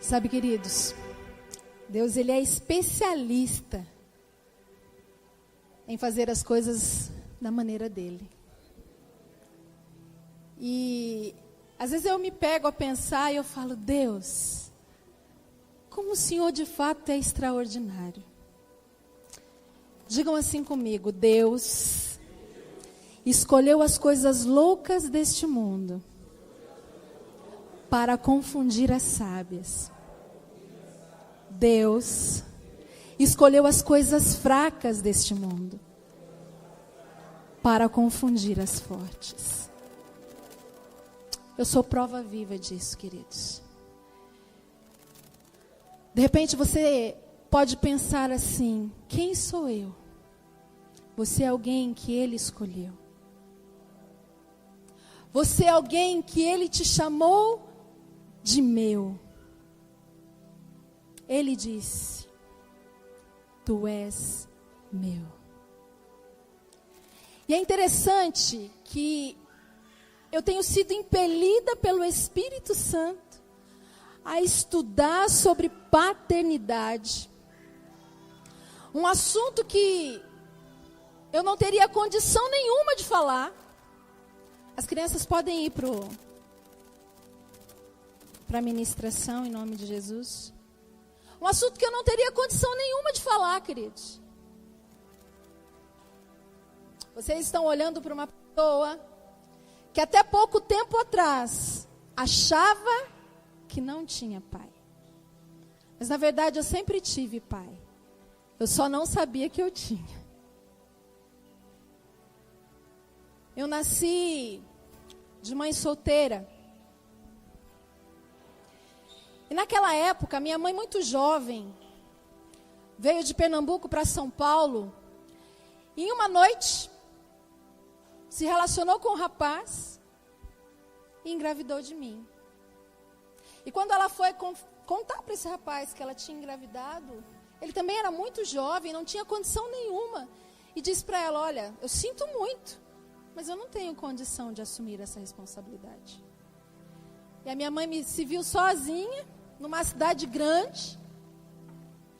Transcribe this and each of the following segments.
Sabe, queridos, Deus ele é especialista em fazer as coisas da maneira dele. E às vezes eu me pego a pensar e eu falo, Deus, como o Senhor de fato é extraordinário. Digam assim comigo, Deus escolheu as coisas loucas deste mundo para confundir as sábias. Deus escolheu as coisas fracas deste mundo para confundir as fortes. Eu sou prova viva disso, queridos. De repente você pode pensar assim, quem sou eu? Você é alguém que Ele escolheu. Você é alguém que Ele te chamou de meu. Ele disse, tu és meu. E é interessante que eu tenho sido impelida pelo Espírito Santo a estudar sobre paternidade. Um assunto que eu não teria condição nenhuma de falar. As crianças podem ir para a ministração em nome de Jesus. Um assunto que eu não teria condição nenhuma de falar, queridos. Vocês estão olhando para uma pessoa que até pouco tempo atrás achava que não tinha pai. Mas na verdade eu sempre tive pai. Eu só não sabia que eu tinha. Eu nasci de mãe solteira. E naquela época, minha mãe muito jovem, veio de Pernambuco para São Paulo. E em uma noite, se relacionou com um rapaz e engravidou de mim. E quando ela foi contar para esse rapaz que ela tinha engravidado, ele também era muito jovem, não tinha condição nenhuma. E disse para ela, olha, eu sinto muito, mas eu não tenho condição de assumir essa responsabilidade. E a minha mãe se viu sozinha, numa cidade grande,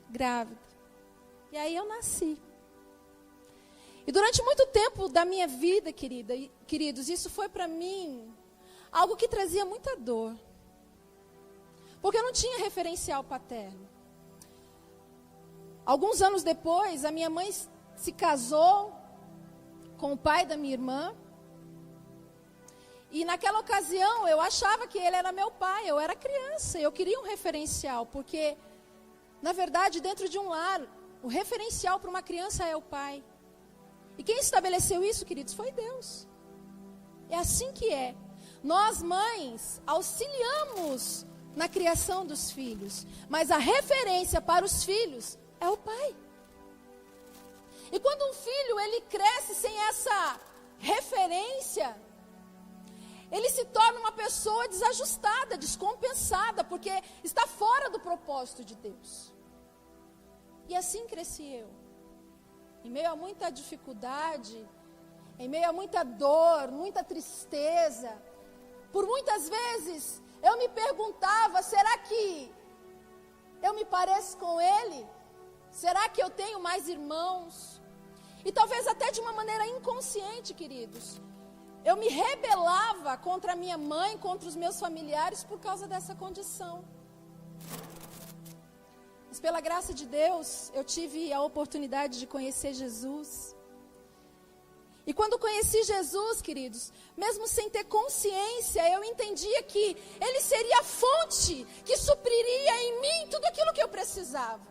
grávida. E aí eu nasci. E durante muito tempo da minha vida, queridos, isso foi para mim algo que trazia muita dor. Porque eu não tinha referencial paterno. Alguns anos depois, a minha mãe se casou com o pai da minha irmã. E naquela ocasião, eu achava que ele era meu pai. Eu era criança, eu queria um referencial. Porque, na verdade, dentro de um lar, o referencial para uma criança é o pai. E quem estabeleceu isso, queridos, foi Deus. É assim que é. Nós, mães, auxiliamos na criação dos filhos. Mas a referência para os filhos é o pai. E quando um filho, ele cresce sem essa referência, ele se torna uma pessoa desajustada, descompensada, porque está fora do propósito de Deus. E assim cresci eu. Em meio a muita dificuldade, em meio a muita dor, muita tristeza. Por muitas vezes, eu me perguntava, será que eu me pareço com ele? Será que eu tenho mais irmãos? E talvez até de uma maneira inconsciente, queridos, eu me rebelava contra a minha mãe, contra os meus familiares por causa dessa condição. Mas pela graça de Deus, eu tive a oportunidade de conhecer Jesus. E quando conheci Jesus, queridos, mesmo sem ter consciência, eu entendia que Ele seria a fonte que supriria em mim tudo aquilo que eu precisava.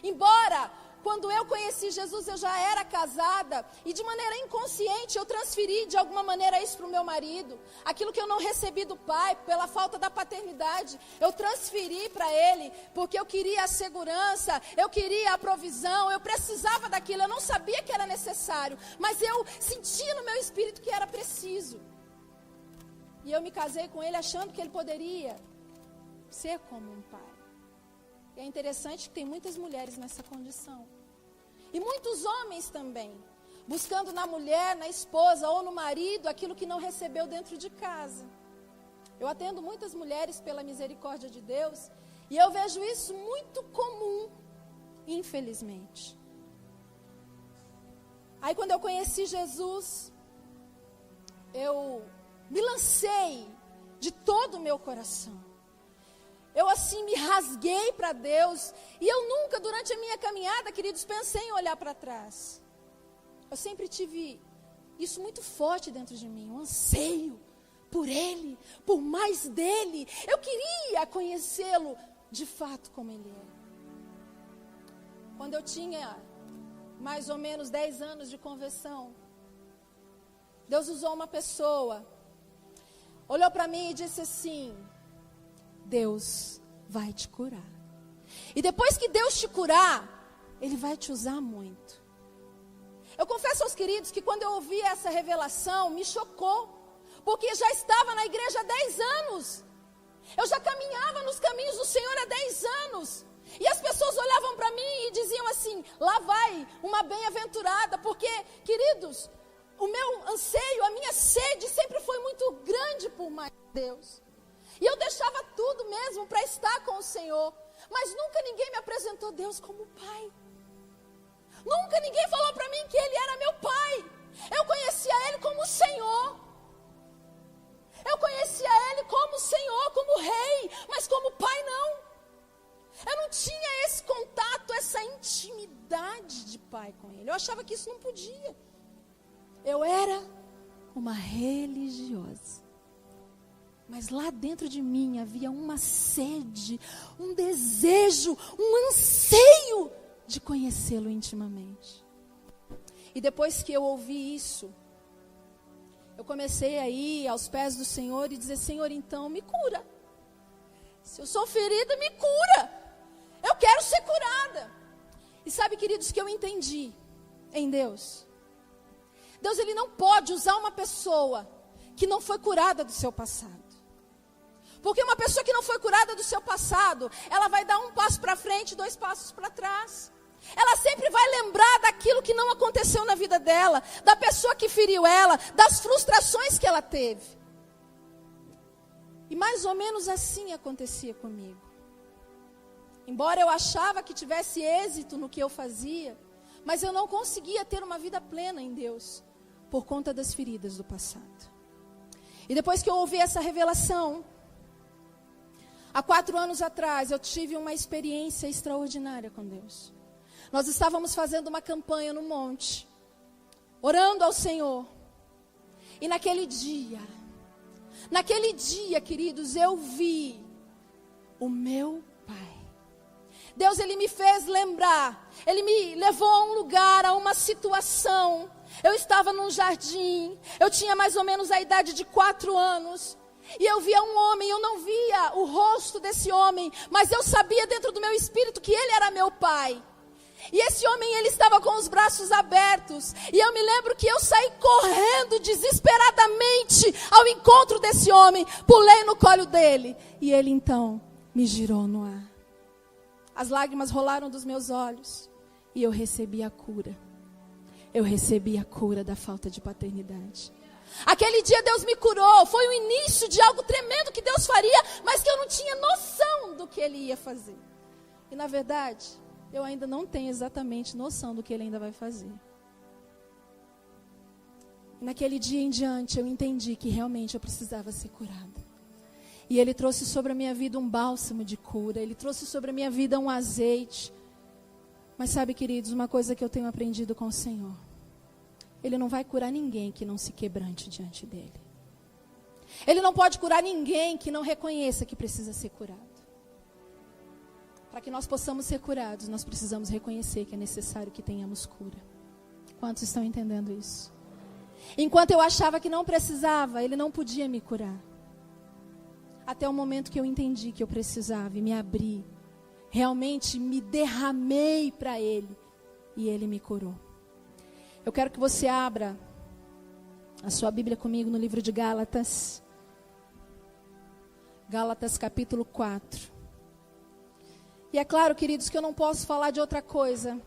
Embora, quando eu conheci Jesus, eu já era casada e de maneira inconsciente eu transferi de alguma maneira isso para o meu marido. Aquilo que eu não recebi do pai, pela falta da paternidade, eu transferi para ele, porque eu queria a segurança, eu queria a provisão, eu precisava daquilo, eu não sabia que era necessário, mas eu senti no meu espírito que era preciso. E eu me casei com ele achando que ele poderia ser como um pai. E é interessante que tem muitas mulheres nessa condição. E muitos homens também, buscando na mulher, na esposa ou no marido, aquilo que não recebeu dentro de casa. Eu atendo muitas mulheres pela misericórdia de Deus, E eu vejo isso muito comum, infelizmente. Aí quando eu conheci Jesus, eu me lancei de todo o meu coração. Eu assim me rasguei para Deus. E eu nunca, durante a minha caminhada, queridos, pensei em olhar para trás. Eu sempre tive isso muito forte dentro de mim, um anseio por Ele, por mais dEle. Eu queria conhecê-lo de fato como Ele é. Quando eu tinha mais ou menos 10 anos de conversão, Deus usou uma pessoa, olhou para mim e disse assim: Deus vai te curar. E depois que Deus te curar, Ele vai te usar muito. Eu confesso aos queridos que quando eu ouvi essa revelação, me chocou. Porque já estava na igreja há 10 anos. Eu já caminhava nos caminhos do Senhor há 10 anos. E as pessoas olhavam para mim e diziam assim: lá vai uma bem-aventurada. Porque, queridos, o meu anseio, a minha sede sempre foi muito grande por mais Deus. E eu deixava tudo mesmo para estar com o Senhor. Mas nunca ninguém me apresentou Deus como Pai. Nunca ninguém falou para mim que Ele era meu Pai. Eu conhecia Ele como Senhor. Eu conhecia Ele como Senhor, como Rei. Mas como Pai não. Eu não tinha esse contato, essa intimidade de pai com Ele. Eu achava que isso não podia. Eu era uma religiosa. Mas lá dentro de mim havia uma sede, um desejo, um anseio de conhecê-lo intimamente. E depois que eu ouvi isso, eu comecei a ir aos pés do Senhor e dizer: Senhor, então me cura. Se eu sou ferida, me cura. Eu quero ser curada. E sabe, queridos, que eu entendi em Deus. Deus, Ele não pode usar uma pessoa que não foi curada do seu passado. Porque uma pessoa que não foi curada do seu passado, ela vai dar um passo para frente, 2 passos para trás. Ela sempre vai lembrar daquilo que não aconteceu na vida dela, da pessoa que feriu ela, das frustrações que ela teve. E mais ou menos assim acontecia comigo. Embora eu achava que tivesse êxito no que eu fazia, mas eu não conseguia ter uma vida plena em Deus, por conta das feridas do passado. E depois que eu ouvi essa revelação, há 4 anos atrás, eu tive uma experiência extraordinária com Deus. Nós estávamos fazendo uma campanha no monte, orando ao Senhor. E naquele dia, queridos, eu vi o meu Pai. Deus, Ele me fez lembrar, Ele me levou a um lugar, a uma situação. Eu estava num jardim, eu tinha mais ou menos a idade de 4 anos. E eu via um homem, eu não via o rosto desse homem, mas eu sabia dentro do meu espírito que ele era meu pai. E esse homem, ele estava com os braços abertos. E eu me lembro que eu saí correndo desesperadamente ao encontro desse homem. Pulei no colo dele. E ele então me girou no ar. As lágrimas rolaram dos meus olhos. E eu recebi a cura. Eu recebi a cura da falta de paternidade. Aquele dia Deus me curou. Foi o início de algo tremendo que Deus faria, mas que eu não tinha noção do que Ele ia fazer. E na verdade, eu ainda não tenho exatamente noção do que Ele ainda vai fazer. E naquele dia em diante, eu entendi que realmente eu precisava ser curada. E Ele trouxe sobre a minha vida um bálsamo de cura. Ele trouxe sobre a minha vida um azeite. Mas sabe, queridos, uma coisa que eu tenho aprendido com o Senhor. Ele não vai curar ninguém que não se quebrante diante dEle. Ele não pode curar ninguém que não reconheça que precisa ser curado. Para que nós possamos ser curados, nós precisamos reconhecer que é necessário que tenhamos cura. Quantos estão entendendo isso? Enquanto eu achava que não precisava, Ele não podia me curar. Até o momento que eu entendi que eu precisava e me abri. Realmente me derramei para Ele. E Ele me curou. Eu quero que você abra a sua Bíblia comigo no livro de Gálatas. Gálatas capítulo 4. E é claro, queridos, que eu não posso falar de outra coisa,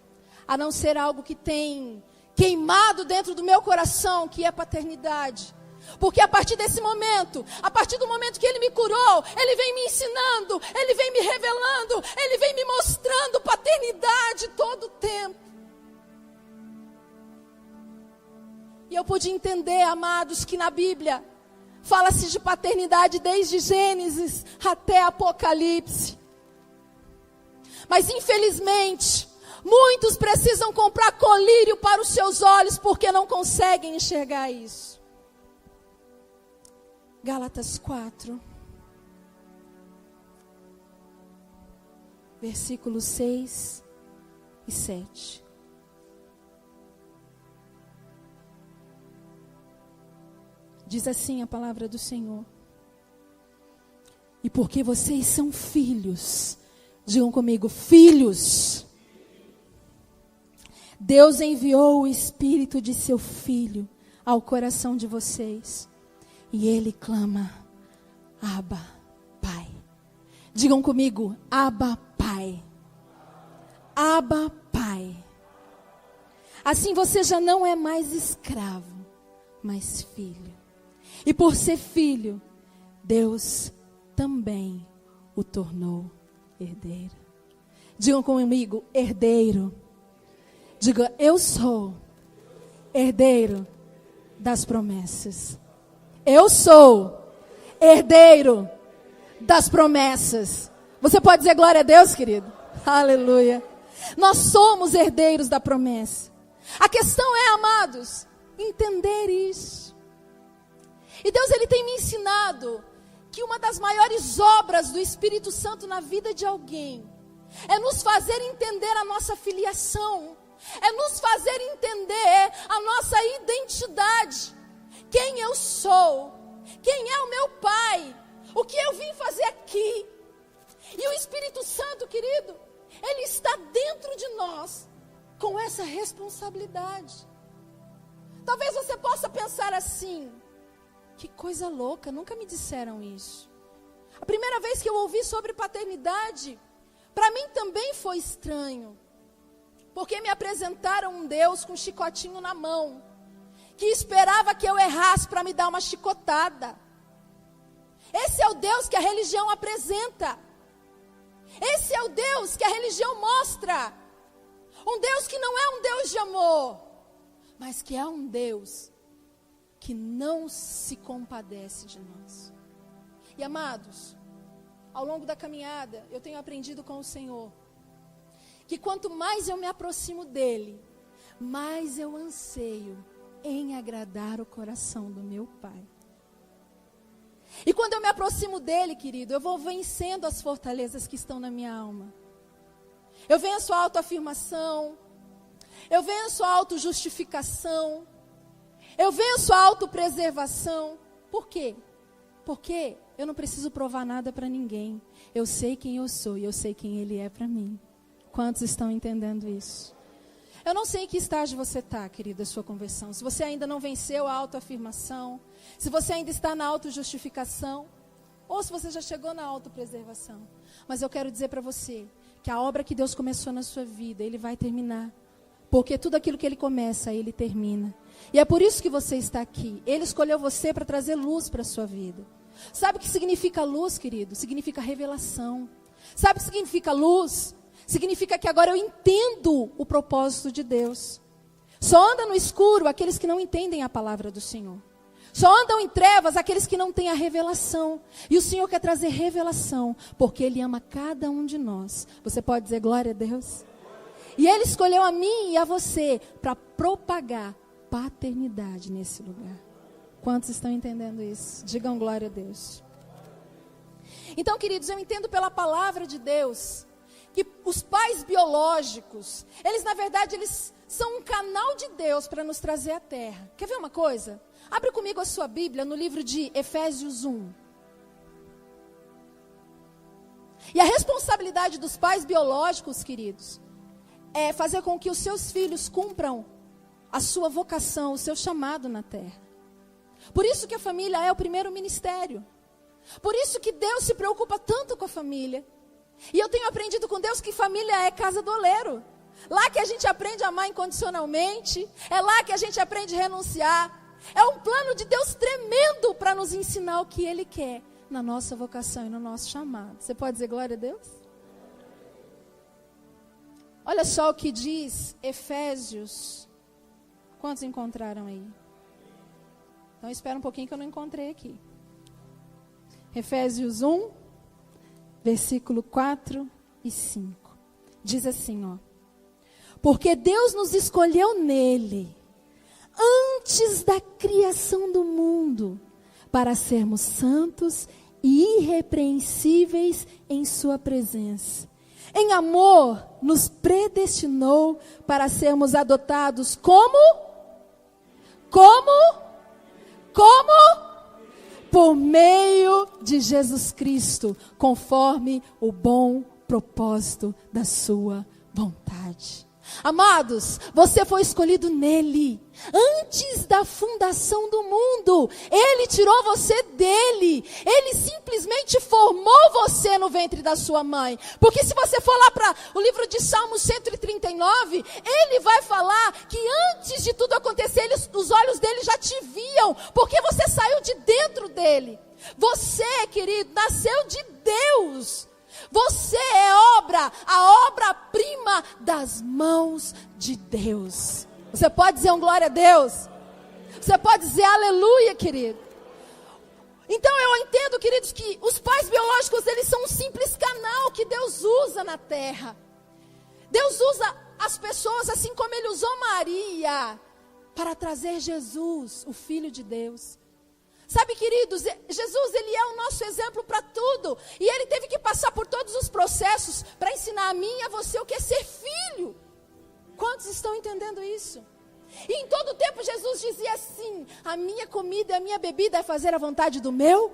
a não ser algo que tem queimado dentro do meu coração, que é paternidade. Porque a partir desse momento, a partir do momento que Ele me curou, Ele vem me ensinando, Ele vem me revelando, Ele vem me mostrando paternidade todo o tempo. E eu pude entender, amados, que na Bíblia fala-se de paternidade desde Gênesis até Apocalipse. Mas infelizmente, muitos precisam comprar colírio para os seus olhos porque não conseguem enxergar isso. Gálatas 4, versículos 6 e 7. Diz assim a palavra do Senhor. E porque vocês são filhos, digam comigo, filhos. Deus enviou o Espírito de seu Filho ao coração de vocês. E Ele clama, Abba, Pai. Digam comigo, Abba, Pai. Abba, Pai. Assim você já não é mais escravo, mas filho. E por ser filho, Deus também o tornou herdeiro. Digam comigo, herdeiro. Diga, eu sou herdeiro das promessas. Eu sou herdeiro das promessas. Você pode dizer glória a Deus, querido? Aleluia. Nós somos herdeiros da promessa. A questão é, amados, entender isso. E Deus, Ele tem me ensinado que uma das maiores obras do Espírito Santo na vida de alguém é nos fazer entender a nossa filiação, é nos fazer entender a nossa identidade. Quem eu sou, quem é o meu Pai, o que eu vim fazer aqui. E o Espírito Santo, querido, Ele está dentro de nós com essa responsabilidade. Talvez você possa pensar assim, que coisa louca, nunca me disseram isso. A primeira vez que eu ouvi sobre paternidade, para mim também foi estranho. Porque me apresentaram um Deus com um chicotinho na mão, que esperava que eu errasse para me dar uma chicotada. Esse é o Deus que a religião apresenta. Esse é o Deus que a religião mostra. Um Deus que não é um Deus de amor, mas que é um Deus que não se compadece de nós. E amados, ao longo da caminhada, eu tenho aprendido com o Senhor, que quanto mais eu me aproximo dEle, mais eu anseio em agradar o coração do meu Pai. E quando eu me aproximo dEle, querido, eu vou vencendo as fortalezas que estão na minha alma. Eu venço a autoafirmação, eu venço a autojustificação, eu venço a autopreservação. Por quê? Porque eu não preciso provar nada para ninguém. Eu sei quem eu sou e eu sei quem Ele é para mim. Quantos estão entendendo isso? Eu não sei em que estágio você está, querida, a sua conversão. Se você ainda não venceu a autoafirmação, se você ainda está na autojustificação, ou se você já chegou na autopreservação. Mas eu quero dizer para você que a obra que Deus começou na sua vida, Ele vai terminar. Porque tudo aquilo que Ele começa, Ele termina. E é por isso que você está aqui. Ele escolheu você para trazer luz para a sua vida. Sabe o que significa luz, querido? Significa revelação. Sabe o que significa luz? Significa que agora eu entendo o propósito de Deus. Só andam no escuro aqueles que não entendem a palavra do Senhor. Só andam em trevas aqueles que não têm a revelação. E o Senhor quer trazer revelação, porque Ele ama cada um de nós. Você pode dizer glória a Deus? E Ele escolheu a mim e a você para propagar paternidade nesse lugar. Quantos estão entendendo isso? Digam glória a Deus. Então, queridos, eu entendo pela palavra de Deus que os pais biológicos, eles na verdade, eles são um canal de Deus para nos trazer à terra. Quer ver uma coisa? Abre comigo a sua Bíblia no livro de Efésios 1. E a responsabilidade dos pais biológicos, queridos, é fazer com que os seus filhos cumpram a sua vocação, o seu chamado na terra. Por isso que a família é o primeiro ministério. Por isso que Deus se preocupa tanto com a família. E eu tenho aprendido com Deus que família é casa do oleiro. Lá que a gente aprende a amar incondicionalmente. É lá que a gente aprende a renunciar. É um plano de Deus tremendo para nos ensinar o que Ele quer na nossa vocação e no nosso chamado. Você pode dizer glória a Deus? Olha só o que diz Efésios. Quantos encontraram aí? Então espera um pouquinho que eu não encontrei aqui. Efésios 1, versículo 4 e 5. Diz assim, ó. Porque Deus nos escolheu nele, antes da criação do mundo, para sermos santos e irrepreensíveis em sua presença. Em amor, nos predestinou para sermos adotados como? Por meio de Jesus Cristo, conforme o bom propósito da sua vontade. Amados, você foi escolhido nele, antes da fundação do mundo. Ele tirou você dele. Ele simplesmente formou você no ventre da sua mãe. Porque se você for lá para o livro de Salmos 139, ele vai falar que antes de tudo acontecer, os olhos dele já te viam, porque você saiu de dentro dele. Você, querido, nasceu de Deus. Você é a obra-prima das mãos de Deus. Você pode dizer um glória a Deus? Você pode dizer aleluia, querido? Então eu entendo, queridos, que os pais biológicos, eles são um simples canal que Deus usa na terra. Deus usa as pessoas assim como Ele usou Maria para trazer Jesus, o Filho de Deus. Sabe, queridos, Jesus, Ele é o nosso exemplo para tudo. E Ele teve que passar por todos os processos para ensinar a mim e a você o que é ser filho. Quantos estão entendendo isso? E em todo tempo Jesus dizia assim: a minha comida e a minha bebida é fazer a vontade do meu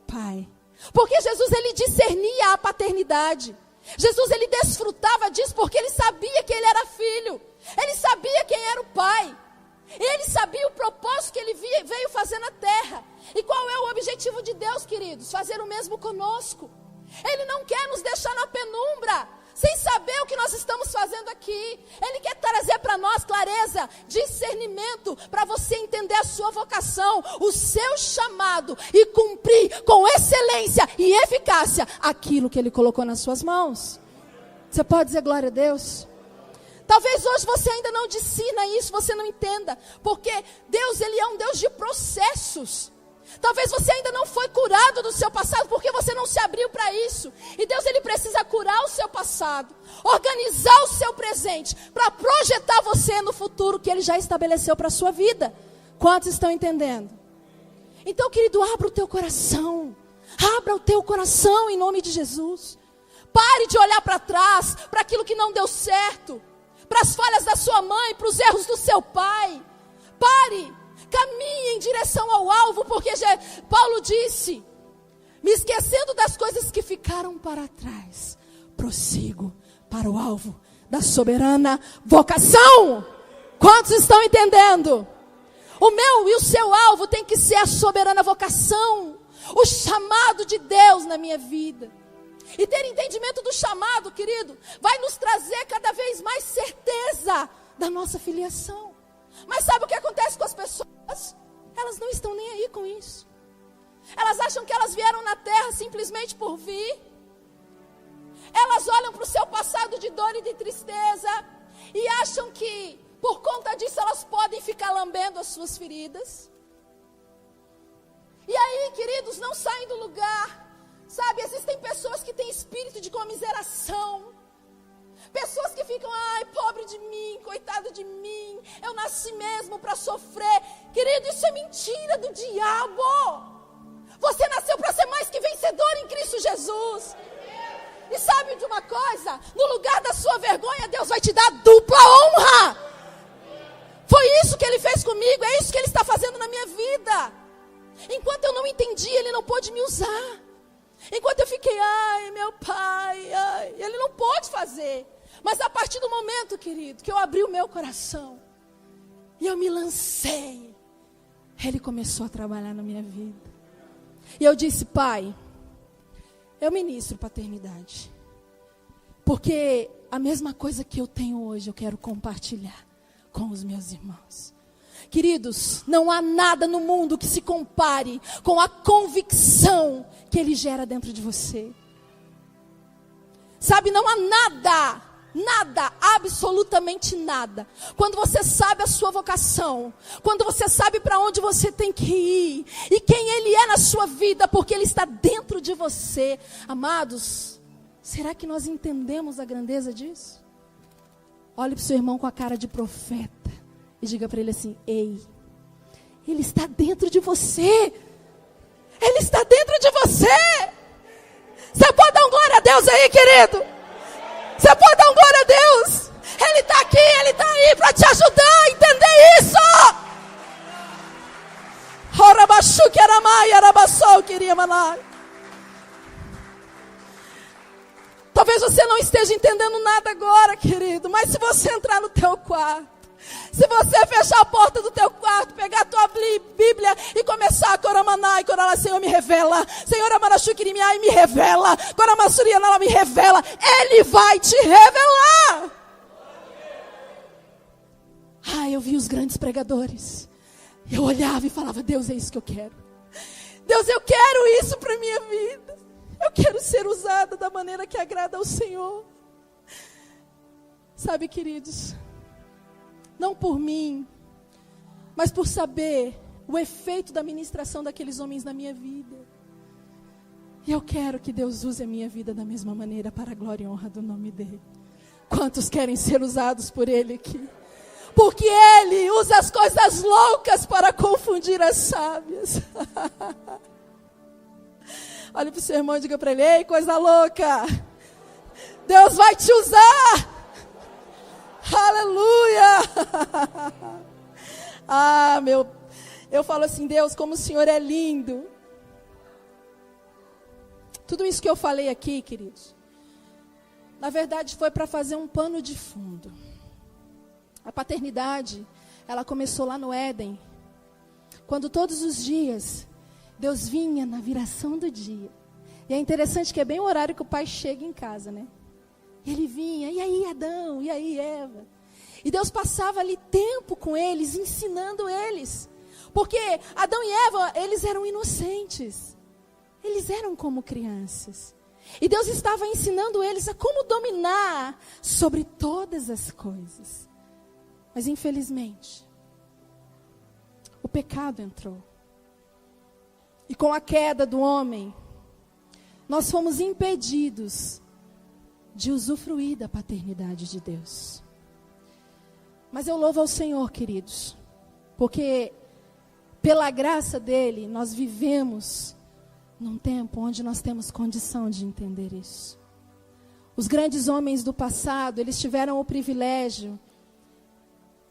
Pai. Porque Jesus, Ele discernia a paternidade. Jesus, Ele desfrutava disso porque Ele sabia que Ele era filho. Ele sabia quem era o Pai. Ele sabia o propósito que Ele veio fazer na terra. E qual é o objetivo de Deus, queridos? Fazer o mesmo conosco. Ele não quer nos deixar na penumbra, sem saber o que nós estamos fazendo aqui. Ele quer trazer para nós clareza, discernimento, para você entender a sua vocação, o seu chamado, e cumprir com excelência e eficácia aquilo que Ele colocou nas suas mãos. Você pode dizer glória a Deus? Talvez hoje você ainda não discina isso, você não entenda, porque Deus, Ele é um Deus de processos. Talvez você ainda não foi curado do seu passado, porque você não se abriu para isso. E Deus, Ele precisa curar o seu passado, organizar o seu presente, para projetar você no futuro que Ele já estabeleceu para a sua vida. Quantos estão entendendo? Então, querido, abra o teu coração. Abra o teu coração em nome de Jesus. Pare de olhar para trás, para aquilo que não deu certo, para as falhas da sua mãe, para os erros do seu pai. Pare, caminhe em direção ao alvo, porque Paulo disse: me esquecendo das coisas que ficaram para trás, prossigo para o alvo da soberana vocação. Quantos estão entendendo? O meu e o seu alvo tem que ser a soberana vocação, o chamado de Deus na minha vida. E ter entendimento do chamado, querido, vai nos trazer cada vez mais certeza da nossa filiação. Mas sabe o que acontece com as pessoas? Elas não estão nem aí com isso. Elas acham que elas vieram na terra simplesmente por vir. Elas olham para o seu passado de dor e de tristeza e acham que por conta disso elas podem ficar lambendo as suas feridas. E aí, queridos, não saem do lugar. Sabe, existem pessoas que têm espírito de comiseração. Pessoas que ficam, ai, pobre de mim, coitado de mim, eu nasci mesmo para sofrer. Querido, isso é mentira do diabo. Você nasceu para ser mais que vencedor em Cristo Jesus. E sabe de uma coisa? No lugar da sua vergonha, Deus vai te dar dupla honra. Foi isso que Ele fez comigo, é isso que Ele está fazendo na minha vida. Enquanto eu não entendi, Ele não pôde me usar. Enquanto eu fiquei, ai, meu pai, ai, Ele não pôde fazer. Mas a partir do momento, querido, que eu abri o meu coração e eu me lancei, Ele começou a trabalhar na minha vida. E eu disse: Pai, eu ministro paternidade, porque a mesma coisa que eu tenho hoje eu quero compartilhar com os meus irmãos. Queridos, não há nada no mundo que se compare com a convicção que Ele gera dentro de você. Sabe, não há nada, absolutamente nada. Quando você sabe a sua vocação, quando você sabe para onde você tem que ir, e quem Ele é na sua vida, porque Ele está dentro de você. Amados, será que nós entendemos a grandeza disso? Olhe para o seu irmão com a cara de profeta e diga para ele assim: ei, Ele está dentro de você. Ele está dentro de você. Você pode dar um glória a Deus aí, querido? Você pode dar um glória a Deus? Ele está aqui, Ele está aí para te ajudar a entender isso. Talvez você não esteja entendendo nada agora, querido, mas se você entrar no teu quarto, se você fechar a porta do teu quarto, pegar a tua Bíblia e começar a coramaná e corar, Senhor, me revela. Senhor, amarachukirimiai, me revela. Coramassurianala, me revela. Ele vai te revelar. Eu vi os grandes pregadores. Eu olhava e falava: Deus, é isso que eu quero. Deus, eu quero isso para a minha vida. Eu quero ser usada da maneira que agrada ao Senhor. Sabe, queridos, não por mim, mas por saber o efeito da ministração daqueles homens na minha vida. E eu quero que Deus use a minha vida da mesma maneira para a glória e honra do nome dEle. Quantos querem ser usados por Ele aqui? Porque Ele usa as coisas loucas para confundir as sábias. Olha para o seu irmão e diga para ele: ei, coisa louca, Deus vai te usar. Aleluia! Eu falo assim: Deus, como o Senhor é lindo. Tudo isso que eu falei aqui, queridos, na verdade foi para fazer um pano de fundo. A paternidade, ela começou lá no Éden, quando todos os dias Deus vinha na viração do dia. E é interessante que é bem o horário que o pai chega em casa, né? Ele vinha: e aí, Adão? E aí, Eva? E Deus passava ali tempo com eles, ensinando eles. Porque Adão e Eva, eles eram inocentes. Eles eram como crianças. E Deus estava ensinando eles a como dominar sobre todas as coisas. Mas infelizmente, o pecado entrou. E com a queda do homem, nós fomos impedidos de usufruir da paternidade de Deus. Mas eu louvo ao Senhor, queridos, porque pela graça dEle, nós vivemos num tempo onde nós temos condição de entender isso. Os grandes homens do passado, eles tiveram o privilégio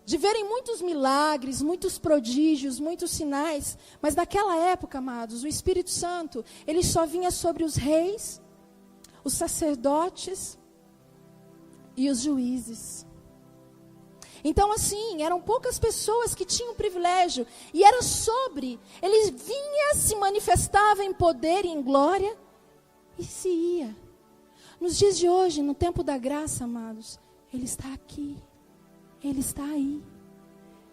de verem muitos milagres, muitos prodígios, muitos sinais. Mas naquela época, amados, o Espírito Santo, ele só vinha sobre os reis, os sacerdotes e os juízes. Então, assim, eram poucas pessoas que tinham privilégio. E era sobre, ele vinha, se manifestava em poder e em glória e se ia. Nos dias de hoje, no tempo da graça, amados, Ele está aqui. Ele está aí.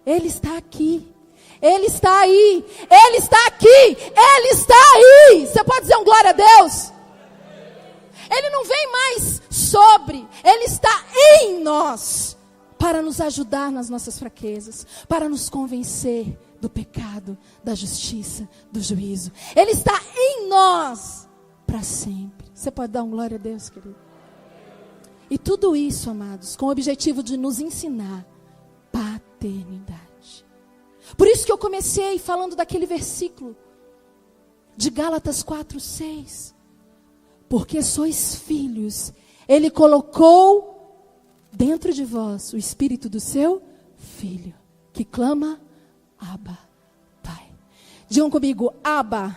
Ele está aqui. Ele está aí. Ele está aqui. Ele está aí. Você pode dizer um glória a Deus? Ele não vem mais sobre. Ele está em nós. Para nos ajudar nas nossas fraquezas. Para nos convencer do pecado, da justiça, do juízo. Ele está em nós. Para sempre. Você pode dar um glória a Deus, querido? E tudo isso, amados, com o objetivo de nos ensinar paternidade. Por isso que eu comecei falando daquele versículo de Gálatas 4:6. Porque sois filhos, Ele colocou dentro de vós o Espírito do seu Filho, que clama, Abba, Pai. Digam comigo, Abba,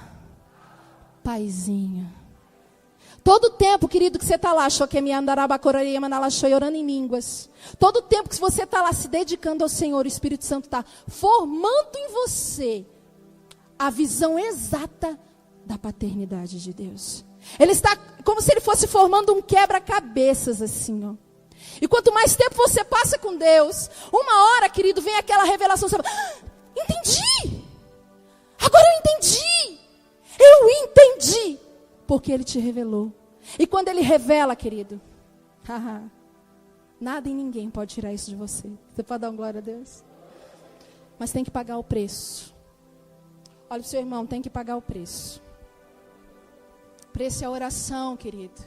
Paizinho. Todo tempo, querido, que você está lá, orando em línguas. Todo tempo que você está lá se dedicando ao Senhor, o Espírito Santo está formando em você a visão exata da paternidade de Deus. Ele está como se ele fosse formando um quebra-cabeças assim, ó. E quanto mais tempo você passa com Deus, uma hora, querido, vem aquela revelação. Você fala, Entendi! Agora eu entendi! Eu entendi! Porque Ele te revelou. E quando Ele revela, querido, nada e ninguém pode tirar isso de você. Você pode dar uma glória a Deus? Mas tem que pagar o preço. Olha para o seu irmão, tem que pagar o preço. O preço é a oração, querido.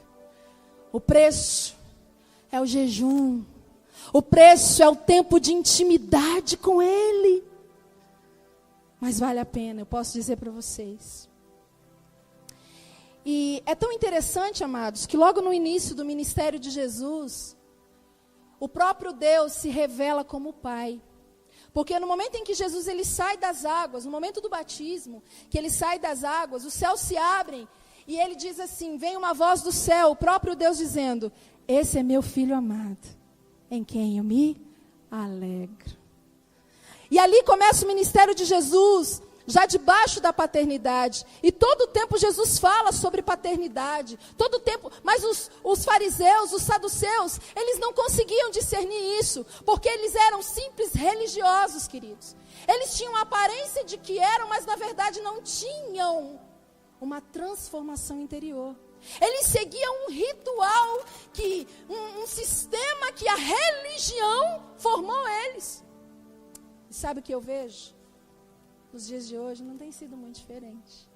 O preço é o jejum. O preço é o tempo de intimidade com Ele. Mas vale a pena, eu posso dizer para vocês. E é tão interessante, amados, que logo no início do ministério de Jesus, o próprio Deus se revela como Pai. Porque no momento em que Jesus ele sai das águas, no momento do batismo, que ele sai das águas, os céus se abrem e ele diz assim, vem uma voz do céu, o próprio Deus dizendo, esse é meu filho amado, em quem eu me alegro. E ali começa o ministério de Jesus, já debaixo da paternidade. E todo o tempo Jesus fala sobre paternidade. Todo o tempo, mas os fariseus, os saduceus, eles não conseguiam discernir isso. Porque eles eram simples religiosos, queridos. Eles tinham a aparência de que eram, mas na verdade não tinham uma transformação interior. Eles seguiam um ritual, um sistema que a religião formou eles. E sabe o que eu vejo? Nos dias de hoje não tem sido muito diferente.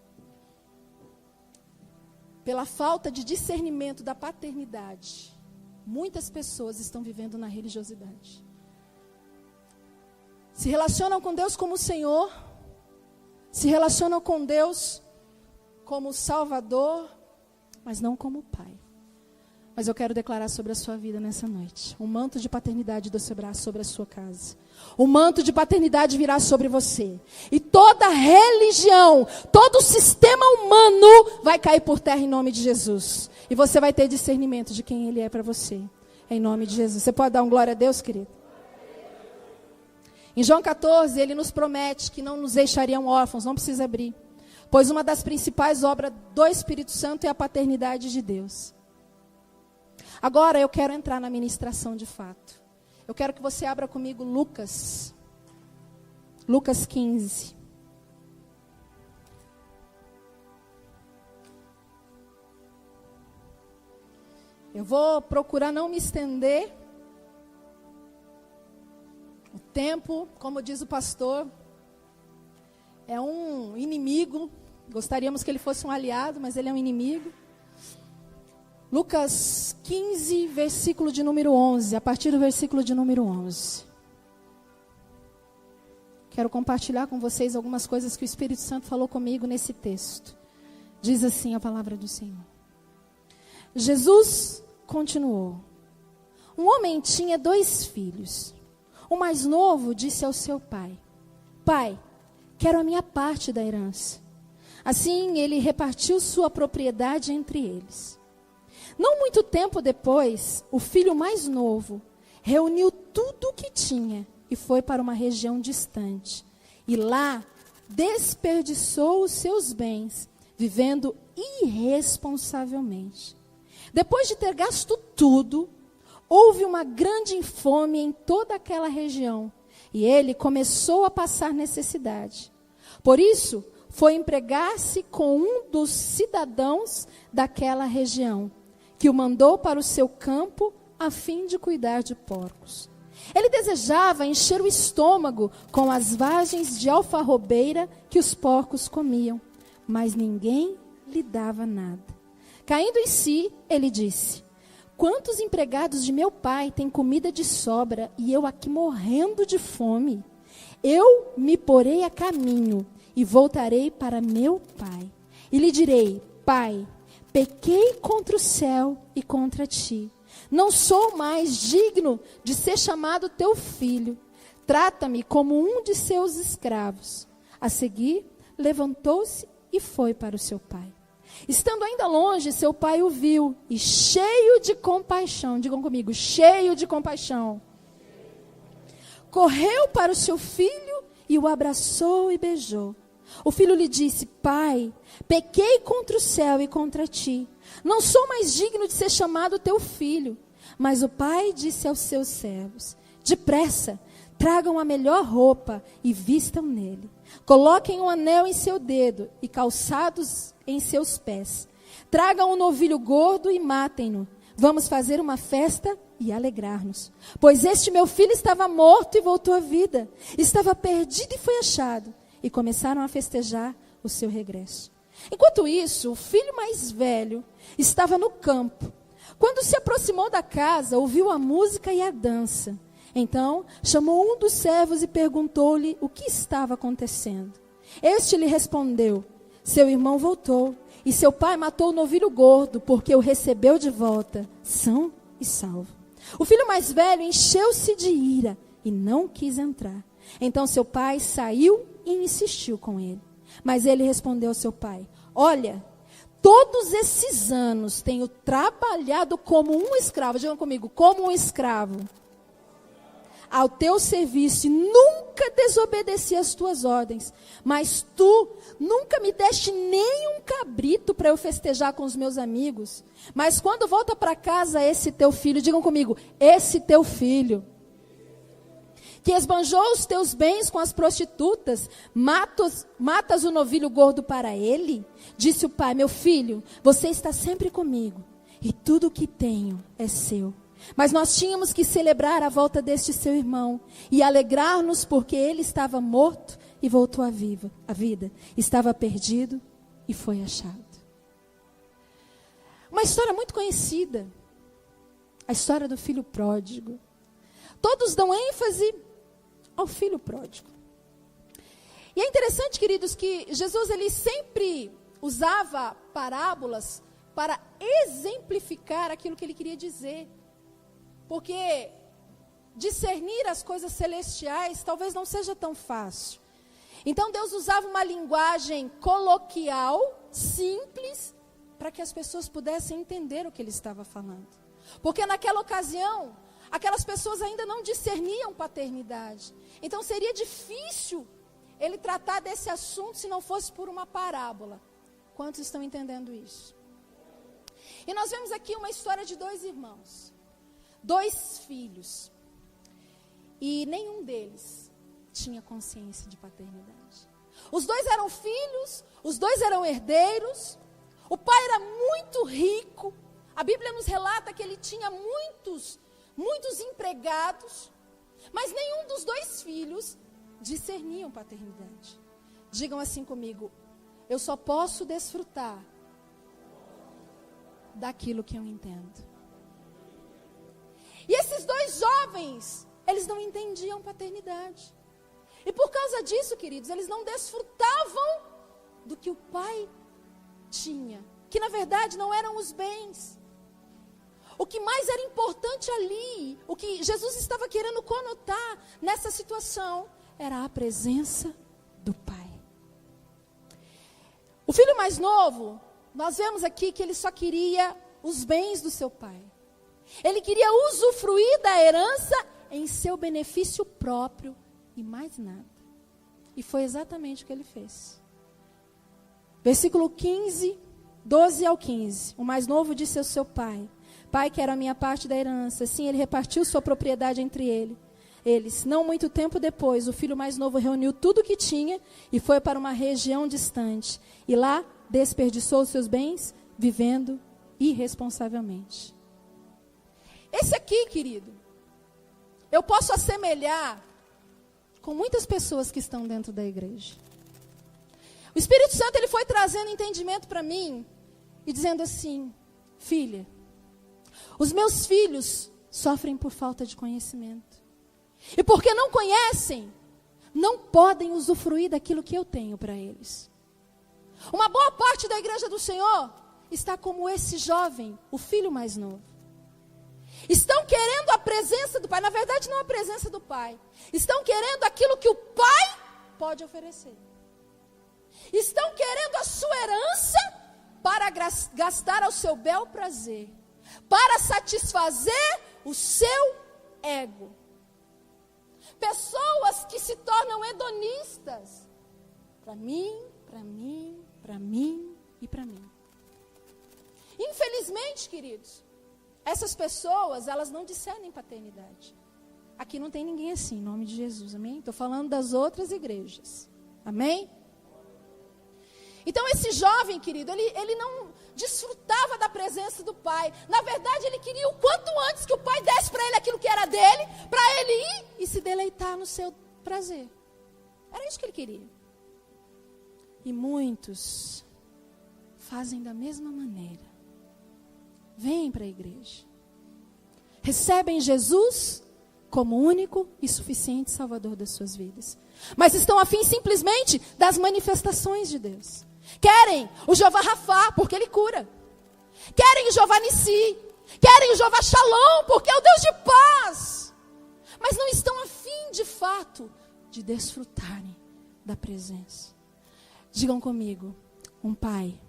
Pela falta de discernimento da paternidade, muitas pessoas estão vivendo na religiosidade. Se relacionam com Deus como Senhor, se relacionam com Deus como Salvador, mas não como Pai. Mas eu quero declarar sobre a sua vida nessa noite. Um manto de paternidade descerá sobre a sua casa. O manto de paternidade virá sobre você. E toda religião, todo sistema humano vai cair por terra em nome de Jesus. E você vai ter discernimento de quem Ele é para você. Em nome de Jesus. Você pode dar um glória a Deus, querido? Em João 14, Ele nos promete que não nos deixariam órfãos. Não precisa abrir. Pois uma das principais obras do Espírito Santo é a paternidade de Deus. Agora eu quero entrar na ministração de fato. Eu quero que você abra comigo Lucas 15. Eu vou procurar não me estender. O tempo, como diz o pastor, é um inimigo. Gostaríamos que ele fosse um aliado, mas ele é um inimigo. Lucas 15, versículo de número 11, a partir do versículo de número 11. Quero compartilhar com vocês algumas coisas que o Espírito Santo falou comigo nesse texto. Diz assim a palavra do Senhor. Jesus continuou. Um homem tinha 2 filhos. O mais novo disse ao seu pai, Pai, quero a minha parte da herança. Assim ele repartiu sua propriedade entre eles. Não muito tempo depois, o filho mais novo reuniu tudo o que tinha e foi para uma região distante. E lá desperdiçou os seus bens, vivendo irresponsavelmente. Depois de ter gasto tudo, houve uma grande fome em toda aquela região. E ele começou a passar necessidade. Por isso, foi empregar-se com um dos cidadãos daquela região, que o mandou para o seu campo a fim de cuidar de porcos. Ele desejava encher o estômago com as vagens de alfarrobeira que os porcos comiam, mas ninguém lhe dava nada. Caindo em si, ele disse, quantos empregados de meu pai têm comida de sobra e eu aqui morrendo de fome? Eu me porei a caminho e voltarei para meu pai. E lhe direi, Pai, pequei contra o céu e contra ti. Não sou mais digno de ser chamado teu filho. Trata-me como um de seus escravos. A seguir, levantou-se e foi para o seu pai. Estando ainda longe, seu pai o viu e cheio de compaixão, digam comigo, cheio de compaixão, correu para o seu filho e o abraçou e beijou. O filho lhe disse, Pai, pequei contra o céu e contra ti. Não sou mais digno de ser chamado teu filho. Mas o pai disse aos seus servos, depressa, Tragam a melhor roupa e vistam nele. Coloquem um anel em seu dedo e calçados em seus pés. Tragam um novilho gordo e matem-no. Vamos fazer uma festa e alegrar-nos. Pois este meu filho estava morto e voltou à vida. Estava perdido e foi achado. E começaram a festejar o seu regresso. Enquanto isso, o filho mais velho estava no campo. Quando se aproximou da casa, ouviu a música e a dança. Então, chamou um dos servos e perguntou-lhe o que estava acontecendo. Este lhe respondeu: seu irmão voltou, e seu pai matou o novilho gordo, porque o recebeu de volta, são e salvo. O filho mais velho encheu-se de ira e não quis entrar. Então seu pai saiu e insistiu com ele. Mas ele respondeu ao seu pai: olha, todos esses anos tenho trabalhado como um escravo. Digam comigo, como um escravo. Ao teu serviço, e nunca desobedeci às tuas ordens. Mas tu nunca me deste nem um cabrito para eu festejar com os meus amigos. Mas quando volta para casa esse teu filho, digam comigo, esse teu filho, que esbanjou os teus bens com as prostitutas, matas o novilho gordo para ele? Disse o pai: meu filho, você está sempre comigo, e tudo o que tenho é seu. Mas nós tínhamos que celebrar a volta deste seu irmão e alegrar-nos porque ele estava morto e voltou à vida. Estava perdido e foi achado. Uma história muito conhecida. A história do filho pródigo. Todos dão ênfase ao filho pródigo. E é interessante, queridos, que Jesus ele sempre usava parábolas para exemplificar aquilo que ele queria dizer. Porque discernir as coisas celestiais talvez não seja tão fácil. Então Deus usava uma linguagem coloquial, simples, para que as pessoas pudessem entender o que ele estava falando. Porque naquela ocasião, aquelas pessoas ainda não discerniam paternidade. Então seria difícil ele tratar desse assunto se não fosse por uma parábola. Quantos estão entendendo isso? E nós vemos aqui uma história de dois irmãos. 2 filhos, e nenhum deles tinha consciência de paternidade. Os 2 eram filhos, os 2 eram herdeiros, o pai era muito rico, a Bíblia nos relata que ele tinha muitos empregados, mas nenhum dos 2 filhos discerniam paternidade. Digam assim comigo: eu só posso desfrutar daquilo que eu entendo. E esses 2 jovens, eles não entendiam paternidade. E por causa disso, queridos, eles não desfrutavam do que o pai tinha. Que na verdade não eram os bens. O que mais era importante ali, o que Jesus estava querendo conotar nessa situação, era a presença do pai. O filho mais novo, nós vemos aqui que ele só queria os bens do seu pai. Ele queria usufruir da herança em seu benefício próprio e mais nada. E foi exatamente o que ele fez. Versículo 15, 12 ao 15. O mais novo disse ao seu pai: pai, quero a minha parte da herança. Assim ele repartiu sua propriedade entre eles. Não muito tempo depois, o filho mais novo reuniu tudo o que tinha e foi para uma região distante. E lá desperdiçou os seus bens, vivendo irresponsavelmente. Esse aqui, querido, eu posso assemelhar com muitas pessoas que estão dentro da igreja. O Espírito Santo ele foi trazendo entendimento para mim e dizendo assim: filha, os meus filhos sofrem por falta de conhecimento. E porque não conhecem, não podem usufruir daquilo que eu tenho para eles. Uma boa parte da igreja do Senhor está como esse jovem, o filho mais novo. Estão querendo a presença do pai, na verdade não a presença do pai. Estão querendo aquilo que o pai pode oferecer. Estão querendo a sua herança para gastar ao seu bel prazer, para satisfazer o seu ego. Pessoas que se tornam hedonistas. Para mim, para mim, para mim e para mim. Infelizmente, queridos, essas pessoas, elas não discernem paternidade. Aqui não tem ninguém assim, em nome de Jesus, amém? Estou falando das outras igrejas, amém? Então esse jovem, querido, ele não desfrutava da presença do pai. Na verdade, ele queria o quanto antes que o pai desse para ele aquilo que era dele, para ele ir e se deleitar no seu prazer. Era isso que ele queria. E muitos fazem da mesma maneira. Vêm para a igreja. Recebem Jesus como único e suficiente Salvador das suas vidas. Mas estão afins simplesmente das manifestações de Deus. Querem o Jeová Rafá, porque ele cura. Querem o Jeová Nissi. Querem o Jeová Shalom, porque é o Deus de paz. Mas não estão afim, de fato, de desfrutarem da presença. Digam comigo, um pai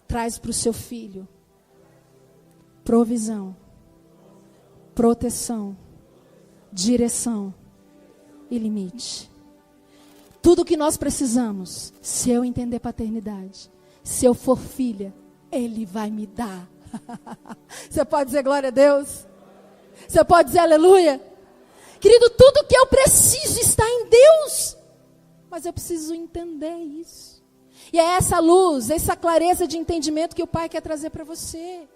traz para o seu filho provisão, proteção, direção e limite. Tudo que nós precisamos, se eu entender paternidade, se eu for filha, Ele vai me dar. Você pode dizer glória a Deus? Você pode dizer aleluia? Querido, tudo que eu preciso está em Deus. Mas eu preciso entender isso. E é essa luz, essa clareza de entendimento que o Pai quer trazer para você.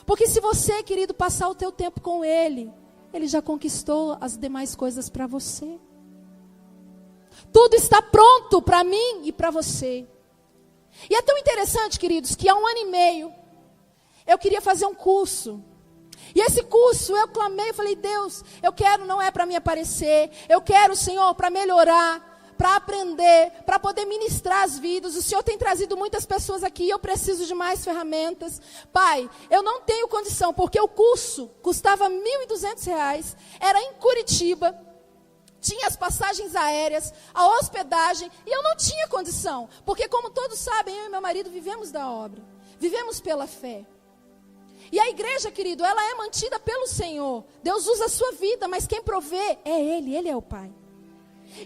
Porque se você, querido, passar o teu tempo com Ele, Ele já conquistou as demais coisas para você. Tudo está pronto para mim e para você. E é tão interessante, queridos, que há 1 ano e meio, eu queria fazer um curso. E esse curso, eu clamei, eu falei, Deus, eu quero, não é para me aparecer, eu quero, Senhor, para melhorar, para aprender, para poder ministrar as vidas. O Senhor tem trazido muitas pessoas aqui, eu preciso de mais ferramentas. Pai, eu não tenho condição, porque o curso custava R$1.200, era em Curitiba, tinha as passagens aéreas, a hospedagem, e eu não tinha condição, porque como todos sabem, eu e meu marido vivemos da obra, vivemos pela fé. E a igreja, querido, ela é mantida pelo Senhor. Deus usa a sua vida, mas quem provê é Ele é o Pai.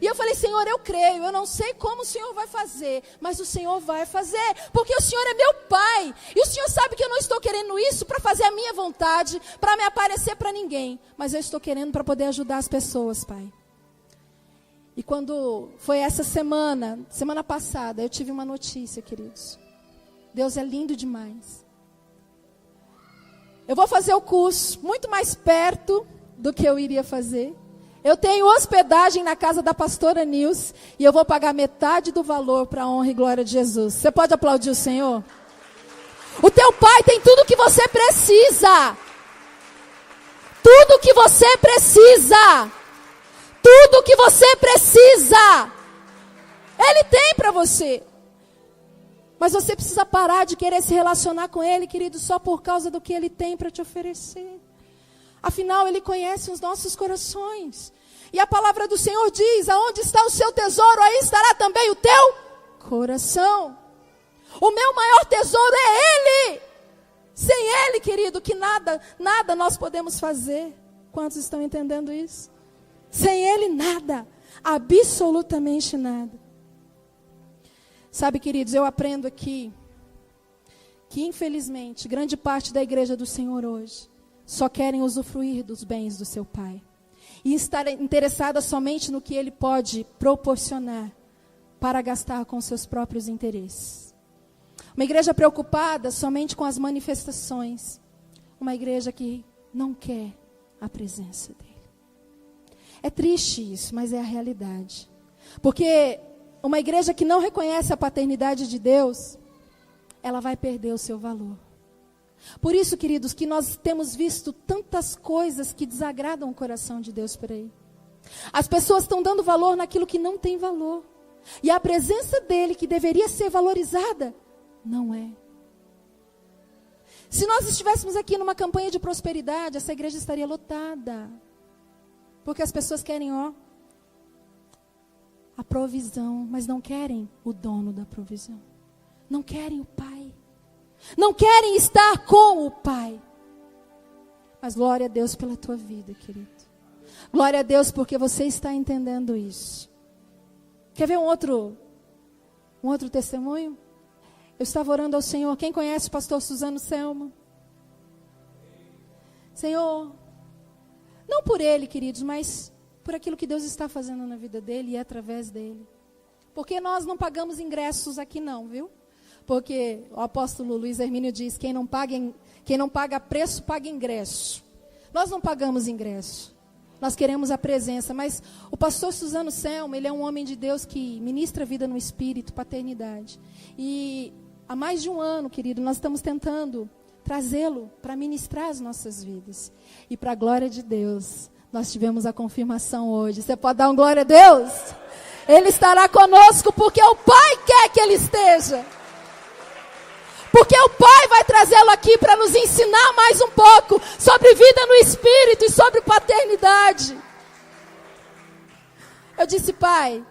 E eu falei, Senhor, eu creio, eu não sei como o Senhor vai fazer, mas o Senhor vai fazer, porque o Senhor é meu Pai. E o Senhor sabe que eu não estou querendo isso para fazer a minha vontade, para me aparecer para ninguém, mas eu estou querendo para poder ajudar as pessoas, Pai. E quando foi essa semana passada, eu tive uma notícia, queridos. Deus é lindo demais. Eu vou fazer o curso muito mais perto do que eu iria fazer. Eu tenho hospedagem na casa da pastora Nils e eu vou pagar metade do valor para a honra e glória de Jesus. Você pode aplaudir o Senhor? O teu pai tem tudo o que você precisa. Tudo o que você precisa. Tudo o que você precisa. Ele tem para você. Mas você precisa parar de querer se relacionar com Ele, querido, só por causa do que Ele tem para te oferecer. Afinal, Ele conhece os nossos corações. E a palavra do Senhor diz, aonde está o seu tesouro, aí estará também o teu coração. O meu maior tesouro é Ele. Sem Ele, querido, que nada nós podemos fazer. Quantos estão entendendo isso? Sem Ele, nada. Absolutamente nada. Sabe, queridos, eu aprendo aqui que, infelizmente, grande parte da igreja do Senhor hoje só querem usufruir dos bens do seu Pai. E estar interessada somente no que Ele pode proporcionar para gastar com seus próprios interesses. Uma igreja preocupada somente com as manifestações. Uma igreja que não quer a presença dEle. É triste isso, mas é a realidade. Porque uma igreja que não reconhece a paternidade de Deus, ela vai perder o seu valor. Por isso, queridos, que nós temos visto tantas coisas que desagradam o coração de Deus por aí. As pessoas estão dando valor naquilo que não tem valor. E a presença dEle, que deveria ser valorizada, não é. Se nós estivéssemos aqui numa campanha de prosperidade, essa igreja estaria lotada. Porque as pessoas querem, a provisão, mas não querem o dono da provisão. Não querem o Pai. Não querem estar com o Pai. Mas glória a Deus pela tua vida, querido. Glória a Deus porque você está entendendo isso. Quer ver um outro testemunho? Eu estava orando ao Senhor. Quem conhece o pastor Suzano Selma? Senhor, Não por ele, queridos, mas por aquilo que Deus está fazendo na vida dele e através dele. Porque nós não pagamos ingressos aqui não, viu? Porque o apóstolo Luiz Hermínio diz, quem não paga preço, paga ingresso. Nós não pagamos ingresso. Nós queremos a presença, mas o pastor Suzano Selma, ele é um homem de Deus que ministra vida no Espírito, paternidade. E há mais de um ano, querido, nós estamos tentando trazê-lo para ministrar as nossas vidas. E para a glória de Deus, nós tivemos a confirmação hoje. Você pode dar um glória a Deus? Ele estará conosco porque o Pai quer que ele esteja. Porque o Pai vai trazê-lo aqui para nos ensinar mais um pouco sobre vida no Espírito e sobre paternidade. Eu disse, Pai,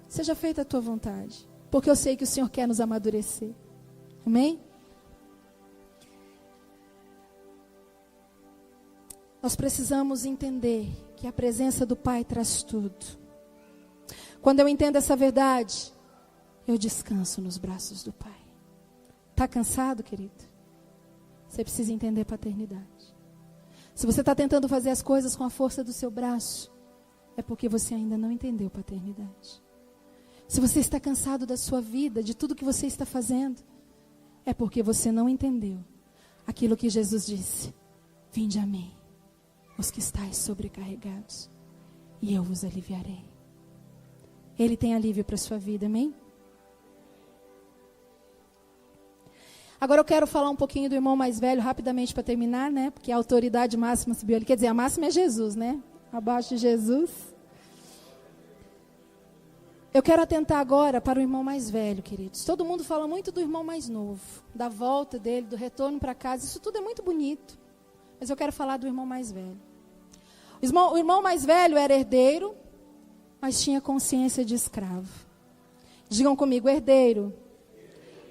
seja feita a tua vontade, porque eu sei que o Senhor quer nos amadurecer. Amém? Nós precisamos entender que a presença do Pai traz tudo. Quando eu entendo essa verdade, eu descanso nos braços do Pai. Está cansado, querido? Você precisa entender paternidade. Se você está tentando fazer as coisas com a força do seu braço, é porque você ainda não entendeu paternidade. Se você está cansado da sua vida, de tudo que você está fazendo, é porque você não entendeu aquilo que Jesus disse. Vinde a mim, os que estáis sobrecarregados, e eu vos aliviarei. Ele tem alívio para a sua vida, amém? Agora eu quero falar um pouquinho do irmão mais velho, rapidamente para terminar, né? Porque a autoridade máxima subiu ali. Quer dizer, a máxima é Jesus, né? Abaixo de Jesus. Eu quero atentar agora para o irmão mais velho, queridos. Todo mundo fala muito do irmão mais novo, da volta dele, do retorno para casa. Isso tudo é muito bonito. Mas eu quero falar do irmão mais velho. O irmão mais velho era herdeiro, mas tinha consciência de escravo. Digam comigo, herdeiro,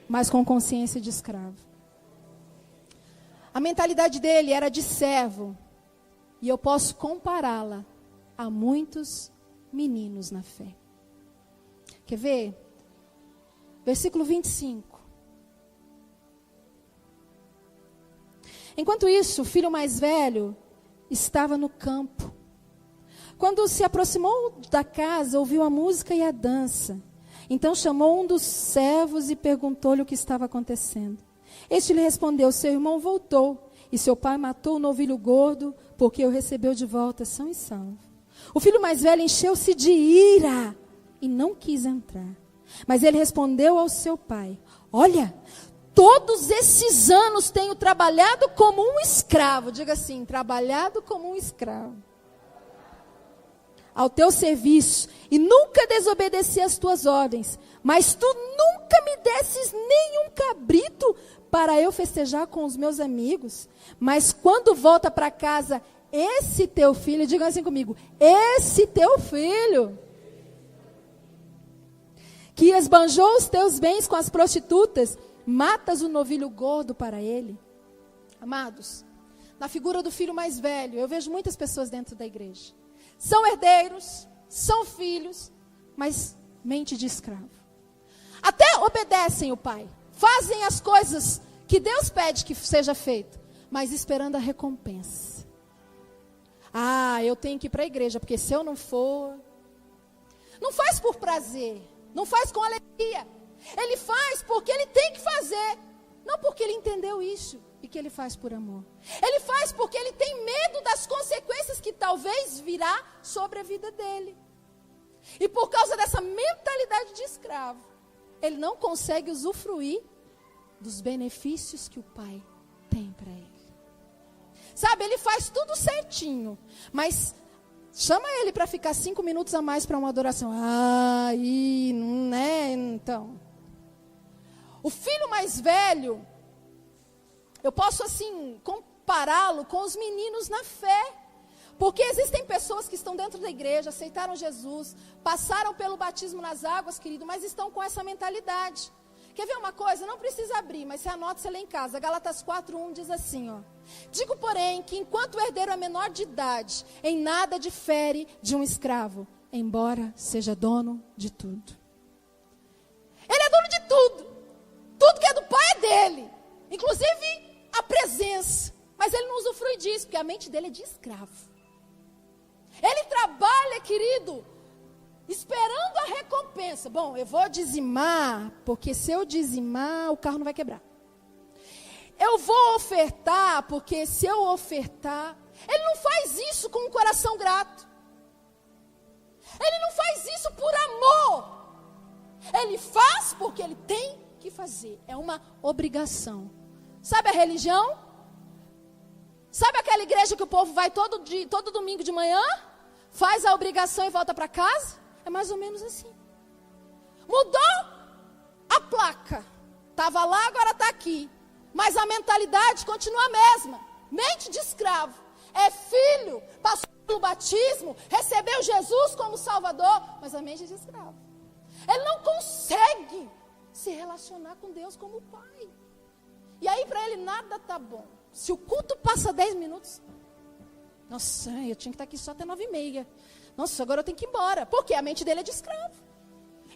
mas com consciência de escravo. A mentalidade dele era de servo. E eu posso compará-la a muitos meninos na fé. Quer ver? Versículo 25. Enquanto isso, o filho mais velho estava no campo. Quando se aproximou da casa, ouviu a música e a dança. Então chamou um dos servos e perguntou-lhe o que estava acontecendo. Este lhe respondeu, seu irmão voltou, e seu pai matou o novilho gordo, porque o recebeu de volta são e salvo. O filho mais velho encheu-se de ira e não quis entrar. Mas ele respondeu ao seu pai, olha, todos esses anos tenho trabalhado como um escravo. Diga assim, trabalhado como um escravo. Ao teu serviço, e nunca desobedeci às tuas ordens, mas tu nunca me desses nenhum cabrito para eu festejar com os meus amigos. Mas quando volta para casa, esse teu filho, diga assim comigo, esse teu filho, que esbanjou os teus bens com as prostitutas, matas o novilho gordo para ele. Amados, na figura do filho mais velho, eu vejo muitas pessoas dentro da igreja. São herdeiros, são filhos, mas mente de escravo. Até obedecem o pai, fazem as coisas que Deus pede que seja feito, mas esperando a recompensa. Ah, eu tenho que ir para a igreja, porque se eu não for... Não faz por prazer, não faz com alegria. Ele faz porque ele tem que fazer, não porque ele entendeu isso. E que ele faz por amor. Ele faz porque ele tem medo das consequências que talvez virá sobre a vida dele. E por causa dessa mentalidade de escravo, ele não consegue usufruir dos benefícios que o pai tem para ele. Sabe, ele faz tudo certinho, mas chama ele para ficar 5 minutos a mais para uma adoração. Não é, então. O filho mais velho, eu posso assim compará-lo com os meninos na fé. Porque existem pessoas que estão dentro da igreja, aceitaram Jesus, passaram pelo batismo nas águas, querido, mas estão com essa mentalidade. Quer ver uma coisa? Não precisa abrir, mas você anota, você lê em casa. Gálatas 4:1 diz assim, ó. Digo, porém, que enquanto o herdeiro é menor de idade, em nada difere de um escravo, embora seja dono de tudo. Ele é dono de tudo. Tudo que é do pai é dele. Inclusive a presença. Mas ele não usufrui disso, porque a mente dele é de escravo. trabalha, querido, esperando a recompensa. Bom, eu vou dizimar, porque se eu dizimar, o carro não vai quebrar. Eu vou ofertar, porque se eu ofertar... Ele não faz isso com um coração grato. Ele não faz isso por amor. Ele faz porque ele tem que fazer. É uma obrigação. Sabe a religião? Sabe aquela igreja que o povo vai todo domingo de manhã? Faz a obrigação e volta para casa? É mais ou menos assim. Mudou a placa. Estava lá, agora está aqui. Mas a mentalidade continua a mesma. Mente de escravo. É filho, passou pelo batismo, recebeu Jesus como Salvador, mas a mente é de escravo. Ele não consegue se relacionar com Deus como Pai. E aí para ele nada está bom. Se o culto passa 10 minutos, nossa, eu tinha que estar aqui só até 9h30. Nossa, agora eu tenho que ir embora. Porque a mente dele é de escravo.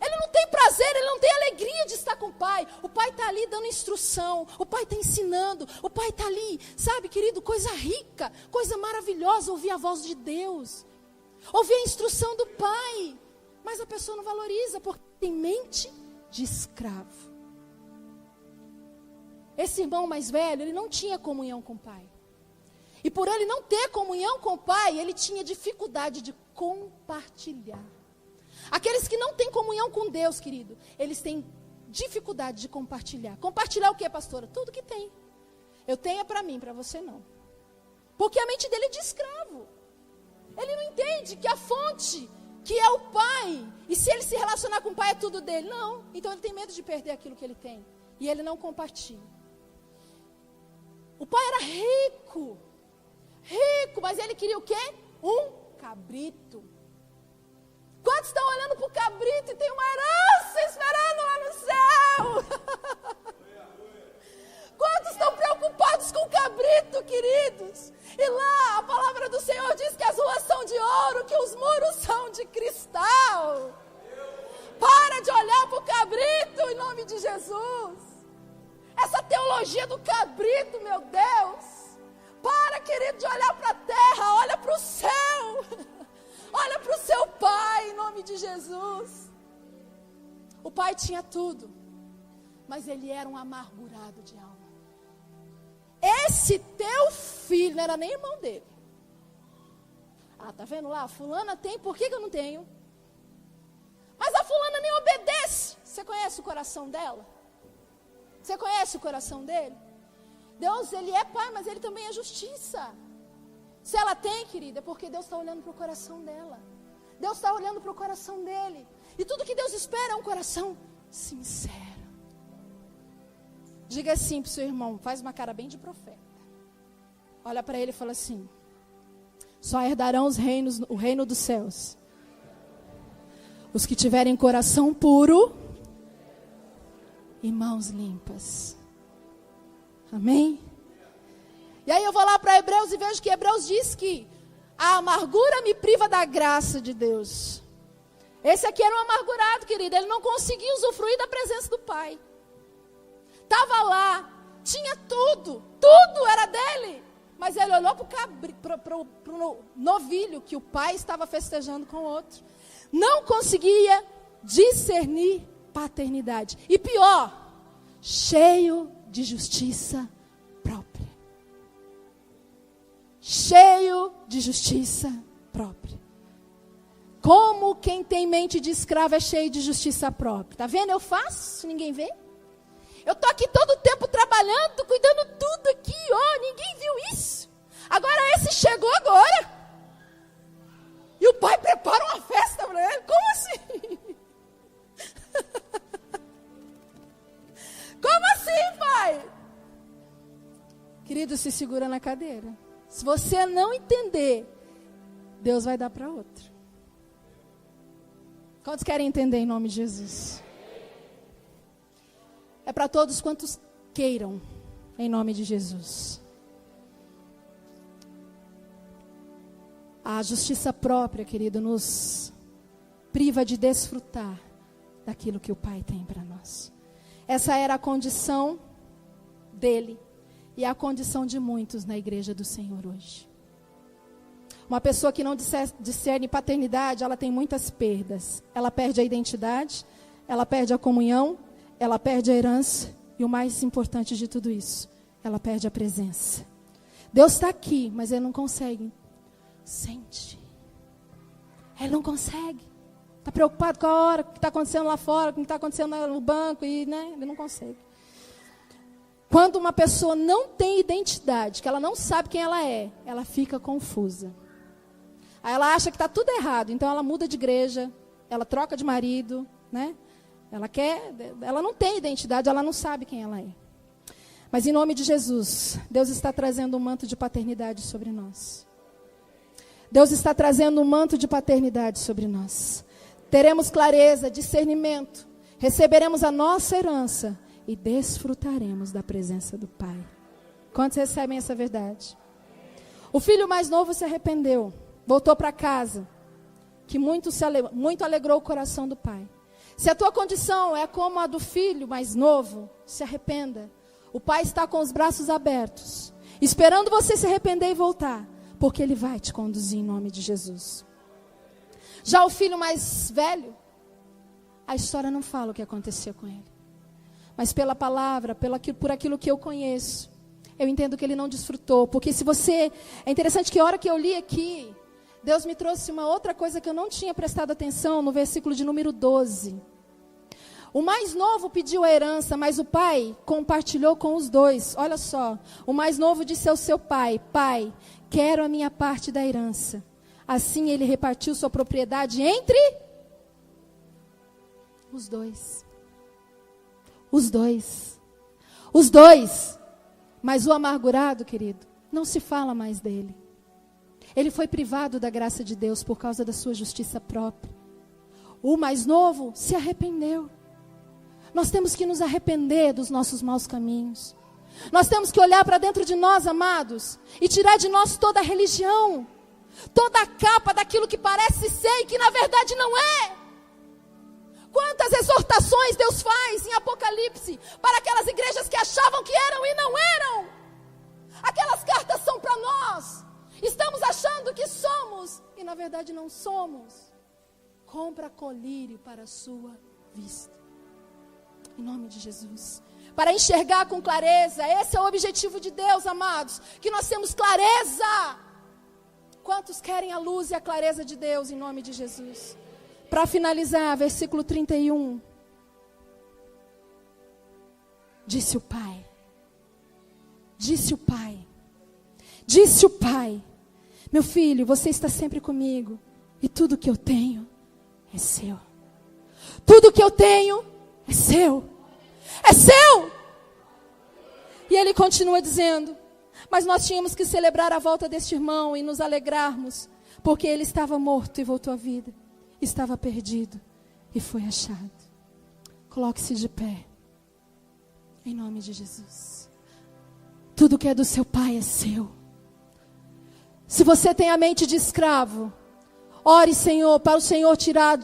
Ele não tem prazer, ele não tem alegria de estar com o Pai. O Pai está ali dando instrução, o Pai está ensinando, o Pai está ali, sabe, querido, coisa rica, coisa maravilhosa, ouvir a voz de Deus, ouvir a instrução do Pai. Mas a pessoa não valoriza, porque tem mente de escravo. Esse irmão mais velho, ele não tinha comunhão com o Pai. E por ele não ter comunhão com o Pai, ele tinha dificuldade de compartilhar. Aqueles que não têm comunhão com Deus, querido, eles têm dificuldade de compartilhar. Compartilhar o que, pastora? Tudo que tem. Eu tenho é para mim, para você não. Porque a mente dele é de escravo. Ele não entende que a fonte, que é o Pai, e se ele se relacionar com o Pai é tudo dele. Não, então ele tem medo de perder aquilo que ele tem. E ele não compartilha. O pai era rico, mas ele queria o quê? Um cabrito. Quantos estão olhando para o cabrito e tem uma herança esperando lá no céu? Quantos estão preocupados com o cabrito, queridos? E lá a palavra do Senhor diz que as ruas são de ouro, que os muros são de cristal. Para de olhar para o cabrito em nome de Jesus. Essa teologia do cabrito, meu Deus. Para, querido, de olhar para a terra, olha para o céu. Olha para o seu pai, em nome de Jesus. O pai tinha tudo, mas ele era um amargurado de alma. Esse teu filho não era nem irmão dele. Ah, tá vendo lá? Fulana tem, por que eu não tenho? Mas a fulana nem obedece. Você conhece o coração dela? Você conhece o coração dele? Deus, ele é pai, mas ele também é justiça. Se ela tem, querida, é porque Deus está olhando para o coração dela. Deus está olhando para o coração dele. E tudo que Deus espera é um coração sincero. Diga assim para o seu irmão, faz uma cara bem de profeta. Olha para ele e fala assim: só herdarão o reino dos céus os que tiverem coração puro e mãos limpas. Amém? E aí eu vou lá para Hebreus e vejo que Hebreus diz que a amargura me priva da graça de Deus. Esse aqui era um amargurado, querido. Ele não conseguia usufruir da presença do Pai. Estava lá, tinha tudo era dele. Mas ele olhou para o novilho que o pai estava festejando com o outro. Não conseguia discernir paternidade. E pior, cheio de justiça própria. Cheio de justiça própria. Como quem tem mente de escravo é cheio de justiça própria. Tá vendo? Eu faço, ninguém vê. Eu tô aqui todo o tempo trabalhando, tô cuidando tudo aqui, ó, ninguém viu isso. Agora esse chegou agora. E o pai prepara uma festa para ele. Como assim? Como assim, pai? Querido, se segura na cadeira. Se você não entender, Deus vai dar para outro. Quantos querem entender em nome de Jesus? É para todos quantos queiram, em nome de Jesus. A justiça própria, querido, nos priva de desfrutar daquilo que o Pai tem para nós. Essa era a condição dele e a condição de muitos na igreja do Senhor hoje. Uma pessoa que não discerne paternidade, ela tem muitas perdas. Ela perde a identidade, ela perde a comunhão, ela perde a herança e o mais importante de tudo isso, ela perde a presença. Deus está aqui, mas ele não consegue sentir. Ele não consegue. Está preocupado com a hora, com o que está acontecendo lá fora, com o que está acontecendo no banco, e, ele não consegue. Quando uma pessoa não tem identidade, que ela não sabe quem ela é, ela fica confusa. Aí ela acha que está tudo errado, então ela muda de igreja, ela troca de marido, né? Ela não tem identidade, ela não sabe quem ela é. Mas em nome de Jesus, Deus está trazendo um manto de paternidade sobre nós. Deus está trazendo um manto de paternidade sobre nós. Teremos clareza, discernimento, receberemos a nossa herança e desfrutaremos da presença do Pai. Quantos recebem essa verdade? O filho mais novo se arrependeu, voltou para casa, que muito alegrou o coração do pai. Se a tua condição é como a do filho mais novo, se arrependa. O pai está com os braços abertos, esperando você se arrepender e voltar, porque ele vai te conduzir em nome de Jesus. Já o filho mais velho, a história não fala o que aconteceu com ele. Mas pela palavra, por aquilo que eu conheço, eu entendo que ele não desfrutou. Porque se você... É interessante que a hora que eu li aqui, Deus me trouxe uma outra coisa que eu não tinha prestado atenção no versículo de número 12. O mais novo pediu a herança, mas o pai compartilhou com os dois. Olha só, o mais novo disse ao seu pai: Pai, quero a minha parte da herança. Assim ele repartiu sua propriedade entre os dois. Os dois. Os dois. Mas o amargurado, querido, não se fala mais dele. Ele foi privado da graça de Deus por causa da sua justiça própria. O mais novo se arrependeu. Nós temos que nos arrepender dos nossos maus caminhos. Nós temos que olhar para dentro de nós, amados, e tirar de nós toda a religião, toda a capa daquilo que parece ser e que na verdade não é. Quantas exortações Deus faz em Apocalipse para aquelas igrejas que achavam que eram e não eram. Aquelas cartas são para nós. Estamos achando que somos e na verdade não somos. Compra colírio para a sua vista. Em nome de Jesus. Para enxergar com clareza. Esse é o objetivo de Deus, amados. Que nós temos clareza. Quantos querem a luz e a clareza de Deus em nome de Jesus? Para finalizar, versículo 31. Disse o pai. Disse o pai. Disse o pai: Meu filho, você está sempre comigo. E tudo que eu tenho é seu. Tudo que eu tenho é seu. É seu. E ele continua dizendo: Mas nós tínhamos que celebrar a volta deste irmão e nos alegrarmos, porque ele estava morto e voltou à vida. Estava perdido e foi achado. Coloque-se de pé. Em nome de Jesus. Tudo que é do seu pai é seu. Se você tem a mente de escravo, ore, Senhor, para o Senhor tirar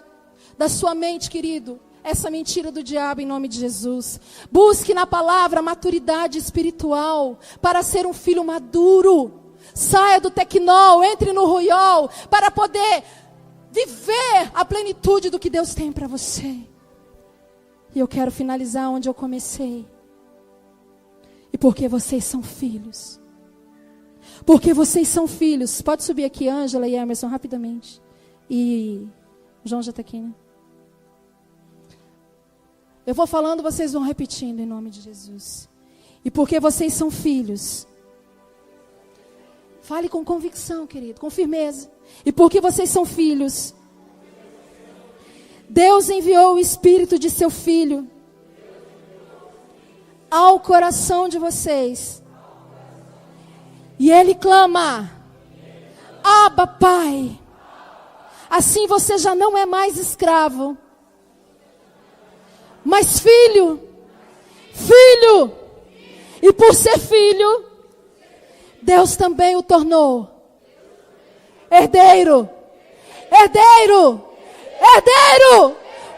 da sua mente, querido, essa mentira do diabo em nome de Jesus. Busque na palavra maturidade espiritual para ser um filho maduro. Saia do tecnol, entre no ruiol para poder viver a plenitude do que Deus tem para você. E eu quero finalizar onde eu comecei. E porque vocês são filhos. Porque vocês são filhos. Pode subir aqui, Ângela e Emerson, rapidamente. E o João já está aqui, né? Eu vou falando, vocês vão repetindo em nome de Jesus. E porque vocês são filhos. Fale com convicção, querido, com firmeza. E porque vocês são filhos, Deus enviou o Espírito de seu Filho ao coração de vocês. E Ele clama: Abba, Pai. Assim você já não é mais escravo, mas filho. Filho. E por ser filho, Deus também o tornou herdeiro. Herdeiro. Herdeiro.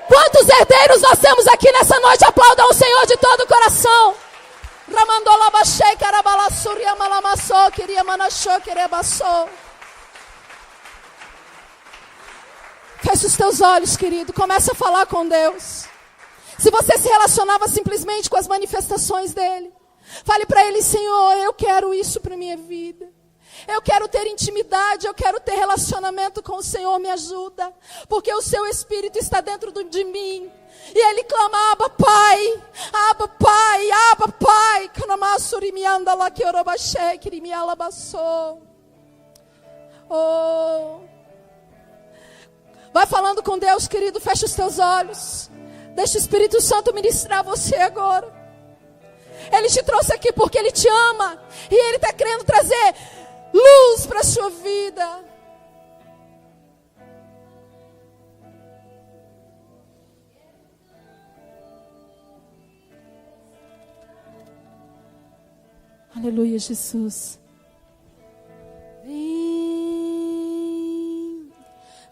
Quantos herdeiros nós temos aqui nessa noite? Aplaudam o Senhor de todo o coração. Fecha os teus olhos, querido. Começa a falar com Deus. Se você se relacionava simplesmente com as manifestações dele, fale para ele: Senhor, eu quero isso para minha vida. Eu quero ter intimidade, eu quero ter relacionamento com o Senhor, me ajuda. Porque o seu Espírito está dentro de mim. E ele clama: Abba, Pai, Abba, Pai, Abba, Pai. Oh. Vai falando com Deus, querido. Fecha os teus olhos. Deixa o Espírito Santo ministrar você agora. Ele te trouxe aqui porque Ele te ama. E Ele está querendo trazer luz para a sua vida. Aleluia, Jesus. Vem,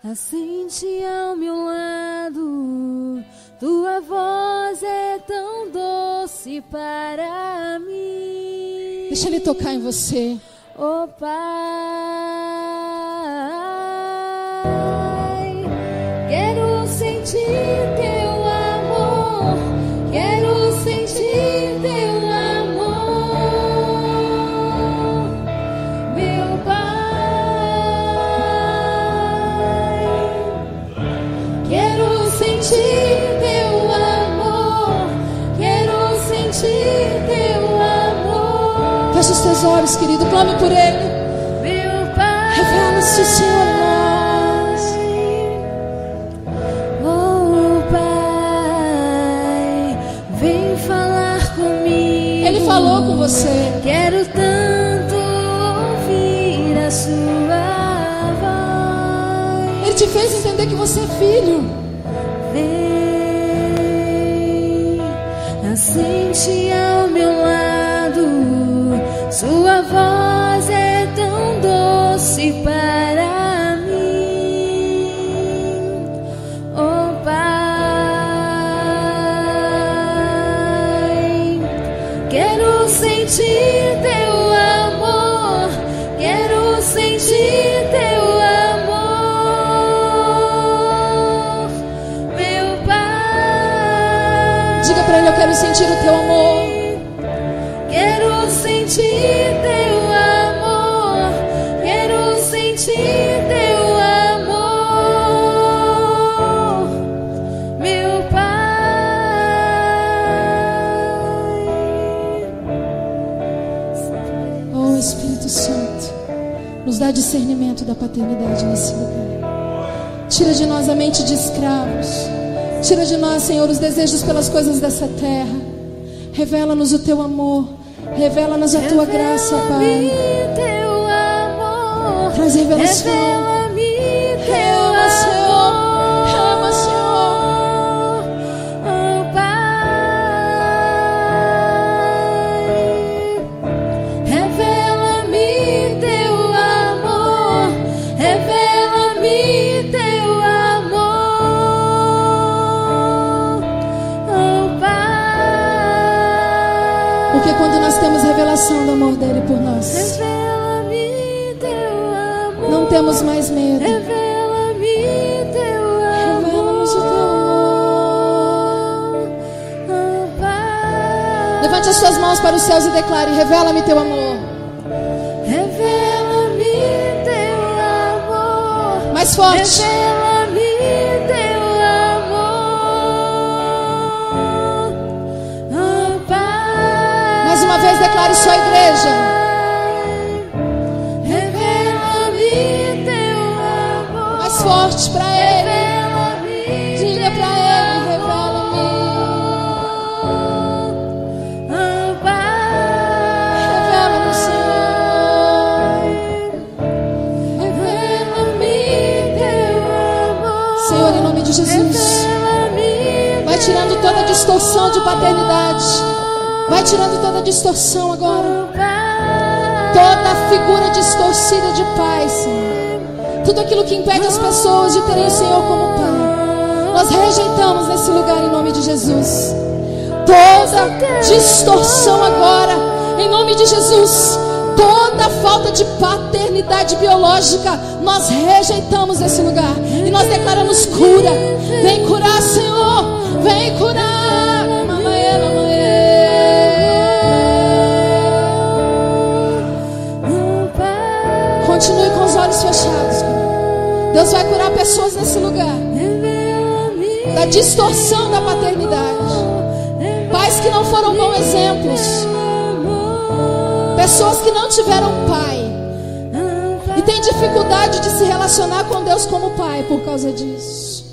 assente ao meu lado. Tua voz é tão doce para mim. Deixa Ele tocar em você. Oh Pai, quero sentir teu amor, quero sentir teu amor, meu Pai. Quero sentir teu amor, quero sentir teu amor. Fecha os teus olhos, querido, clame por Ele. Meu Pai, revela-se o Senhor em nós. Oh Pai, vem falar comigo. Ele falou com você. Quero tanto ouvir a sua voz. Ele te fez entender que você é filho. Vem, assente ao meu lado. Sua voz é tão doce para mim. Oh Pai, quero sentir teu amor, quero sentir teu amor, meu Pai. Diga para Ele: eu quero sentir o teu amor. Quero sentir teu amor, quero sentir teu amor, meu Pai. Oh Espírito Santo, nos dá discernimento da paternidade nesse lugar. Tira de nós a mente de escravos. Tira de nós, Senhor, os desejos pelas coisas dessa terra. Revela-nos o teu amor. Revela-nos a tua graça, Pai. Teu amor, traz revelação. Revela-me teu Rema, Senhor. Rema, Senhor. Oh Pai, revela-me teu amor, revela-me teu amor. Oh Pai, porque quando nós temos revelação do amor dele por nós, revela-me teu amor, não temos mais medo. Revela-me teu amor. Revela-nos o teu amor. Oh Pai, levante as suas mãos para os céus e declare: revela-me teu amor. revela-me teu amor. Mais forte. Revela-me teu amor. Oh Pai, Mais uma vez declare: só a igreja. revela-me teu amor. Mais forte para Ele. Revela-me Diga para Ele: revela-me. Oh Pai, Revela-me, Senhor. revela-me teu amor. Senhor, em nome de Jesus, Revela-me vai tirando toda a distorção de paternidade. Vai tirando toda a distorção agora. teu Pai. Toda a figura distorcida de pai, Senhor. Tudo aquilo que impede as pessoas de terem o Senhor como Pai, nós rejeitamos nesse lugar em nome de Jesus. Toda distorção agora, em nome de Jesus. Toda falta de paternidade biológica nós rejeitamos esse lugar e nós declaramos cura. Vem curar, Senhor, vem curar. Continue com os olhos fechados. Deus vai curar pessoas nesse lugar da distorção da paternidade. Pais que não foram bons exemplos, pessoas que não tiveram pai e têm dificuldade de se relacionar com Deus como pai por causa disso.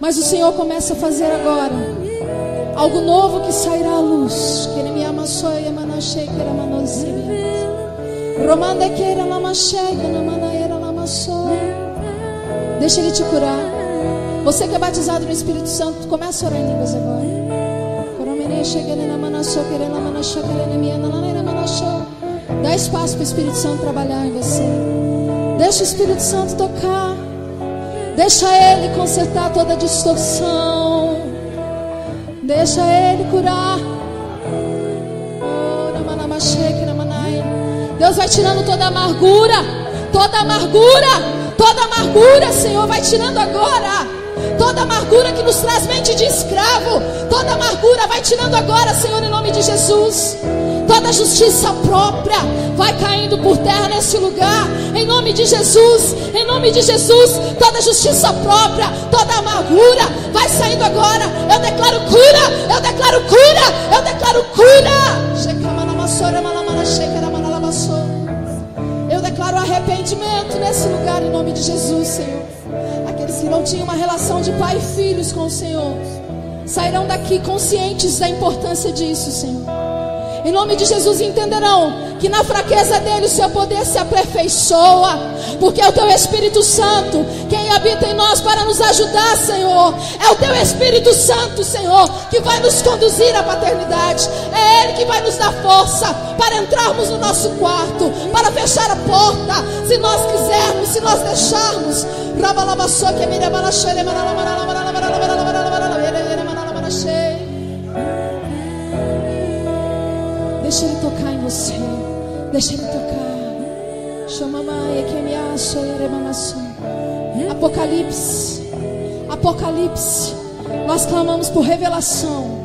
Mas o Senhor começa a fazer agora algo novo que sairá à luz. Deixa Ele te curar. Você que é batizado no Espírito Santo, começa a orar em línguas agora. Dá espaço para o Espírito Santo trabalhar em você. Deixa o Espírito Santo tocar. Deixa Ele consertar toda a distorção. Deixa Ele curar. Deus vai tirando toda a amargura. Toda amargura. Toda amargura, Senhor, vai tirando agora. Toda amargura que nos traz mente de escravo. Toda amargura vai tirando agora, Senhor, em nome de Jesus. Toda justiça própria vai caindo por terra nesse lugar. Em nome de Jesus. Em nome de Jesus. Toda justiça própria, toda amargura vai saindo agora. Eu declaro cura. Eu declaro cura. Eu declaro cura. Eu declaro arrependimento nesse lugar em nome de Jesus, Senhor. Aqueles que não tinham uma relação de pai e filhos com o Senhor sairão daqui conscientes da importância disso, Senhor. Em nome de Jesus entenderão que na fraqueza dele o seu poder se aperfeiçoa, porque é o teu Espírito Santo quem habita em nós para nos ajudar, Senhor. É o teu Espírito Santo, Senhor, que vai nos conduzir à paternidade. É Ele que vai nos dar força para entrarmos no nosso quarto, para fechar a porta, se nós quisermos, se nós deixarmos. Deixa Ele tocar em você. Deixa Ele tocar. Apocalipse. Apocalipse. Nós clamamos por revelação.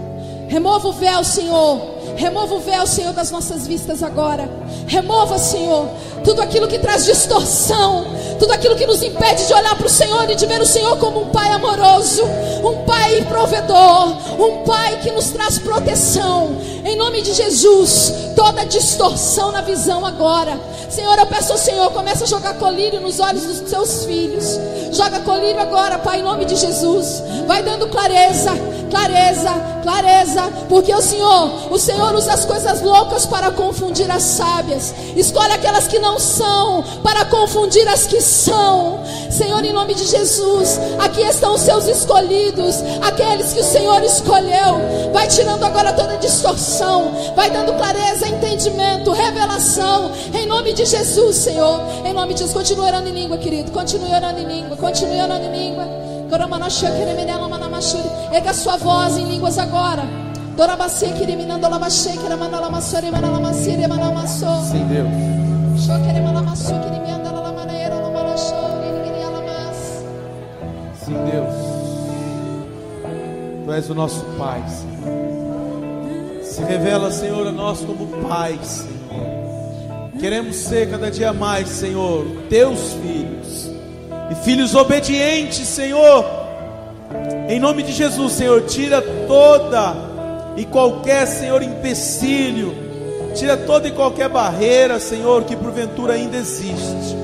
Remova o véu, Senhor. Remova o véu, Senhor, das nossas vistas agora. Remova, Senhor, tudo aquilo que traz distorção, tudo aquilo que nos impede de olhar para o Senhor e de ver o Senhor como um Pai amoroso, um Pai provedor, um Pai que nos traz proteção. Em nome de Jesus, toda distorção na visão agora. Senhor, eu peço ao Senhor, começa a jogar colírio nos olhos dos seus filhos. Joga colírio agora, Pai, em nome de Jesus. Vai dando clareza, clareza, clareza, porque o Senhor usa as coisas loucas para confundir as sábias. Escolhe aquelas que não são para confundir as que são. Senhor, em nome de Jesus, aqui estão os seus escolhidos, aqueles que o Senhor escolheu. Vai tirando agora toda distorção, vai dando clareza, entendimento, revelação, em nome de Jesus, Senhor. Em nome de Jesus, continue orando em língua, querido. Continue orando em língua, continue orando em língua. Erga a sua voz em línguas agora. Sim, Deus. Sim, Deus. Tu és o nosso Pai, Senhor. Se revela, Senhor, a nós como Pai, Senhor. Queremos ser cada dia mais, Senhor, teus filhos. E filhos obedientes, Senhor. Em nome de Jesus, Senhor, tira toda e qualquer, Senhor, empecilho, tira toda e qualquer barreira, Senhor, que porventura ainda existe.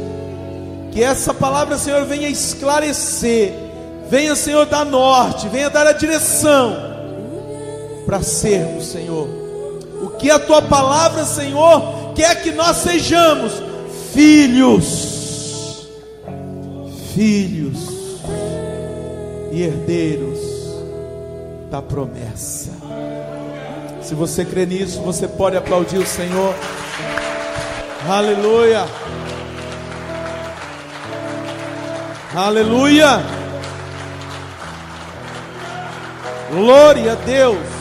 Que essa palavra, Senhor, venha esclarecer, venha, Senhor, dar norte, venha dar a direção para sermos, Senhor, o que a tua palavra, Senhor, quer que nós sejamos: filhos, filhos e herdeiros da promessa. Se você crê nisso, você pode aplaudir o Senhor. Aleluia. Aleluia. Glória a Deus.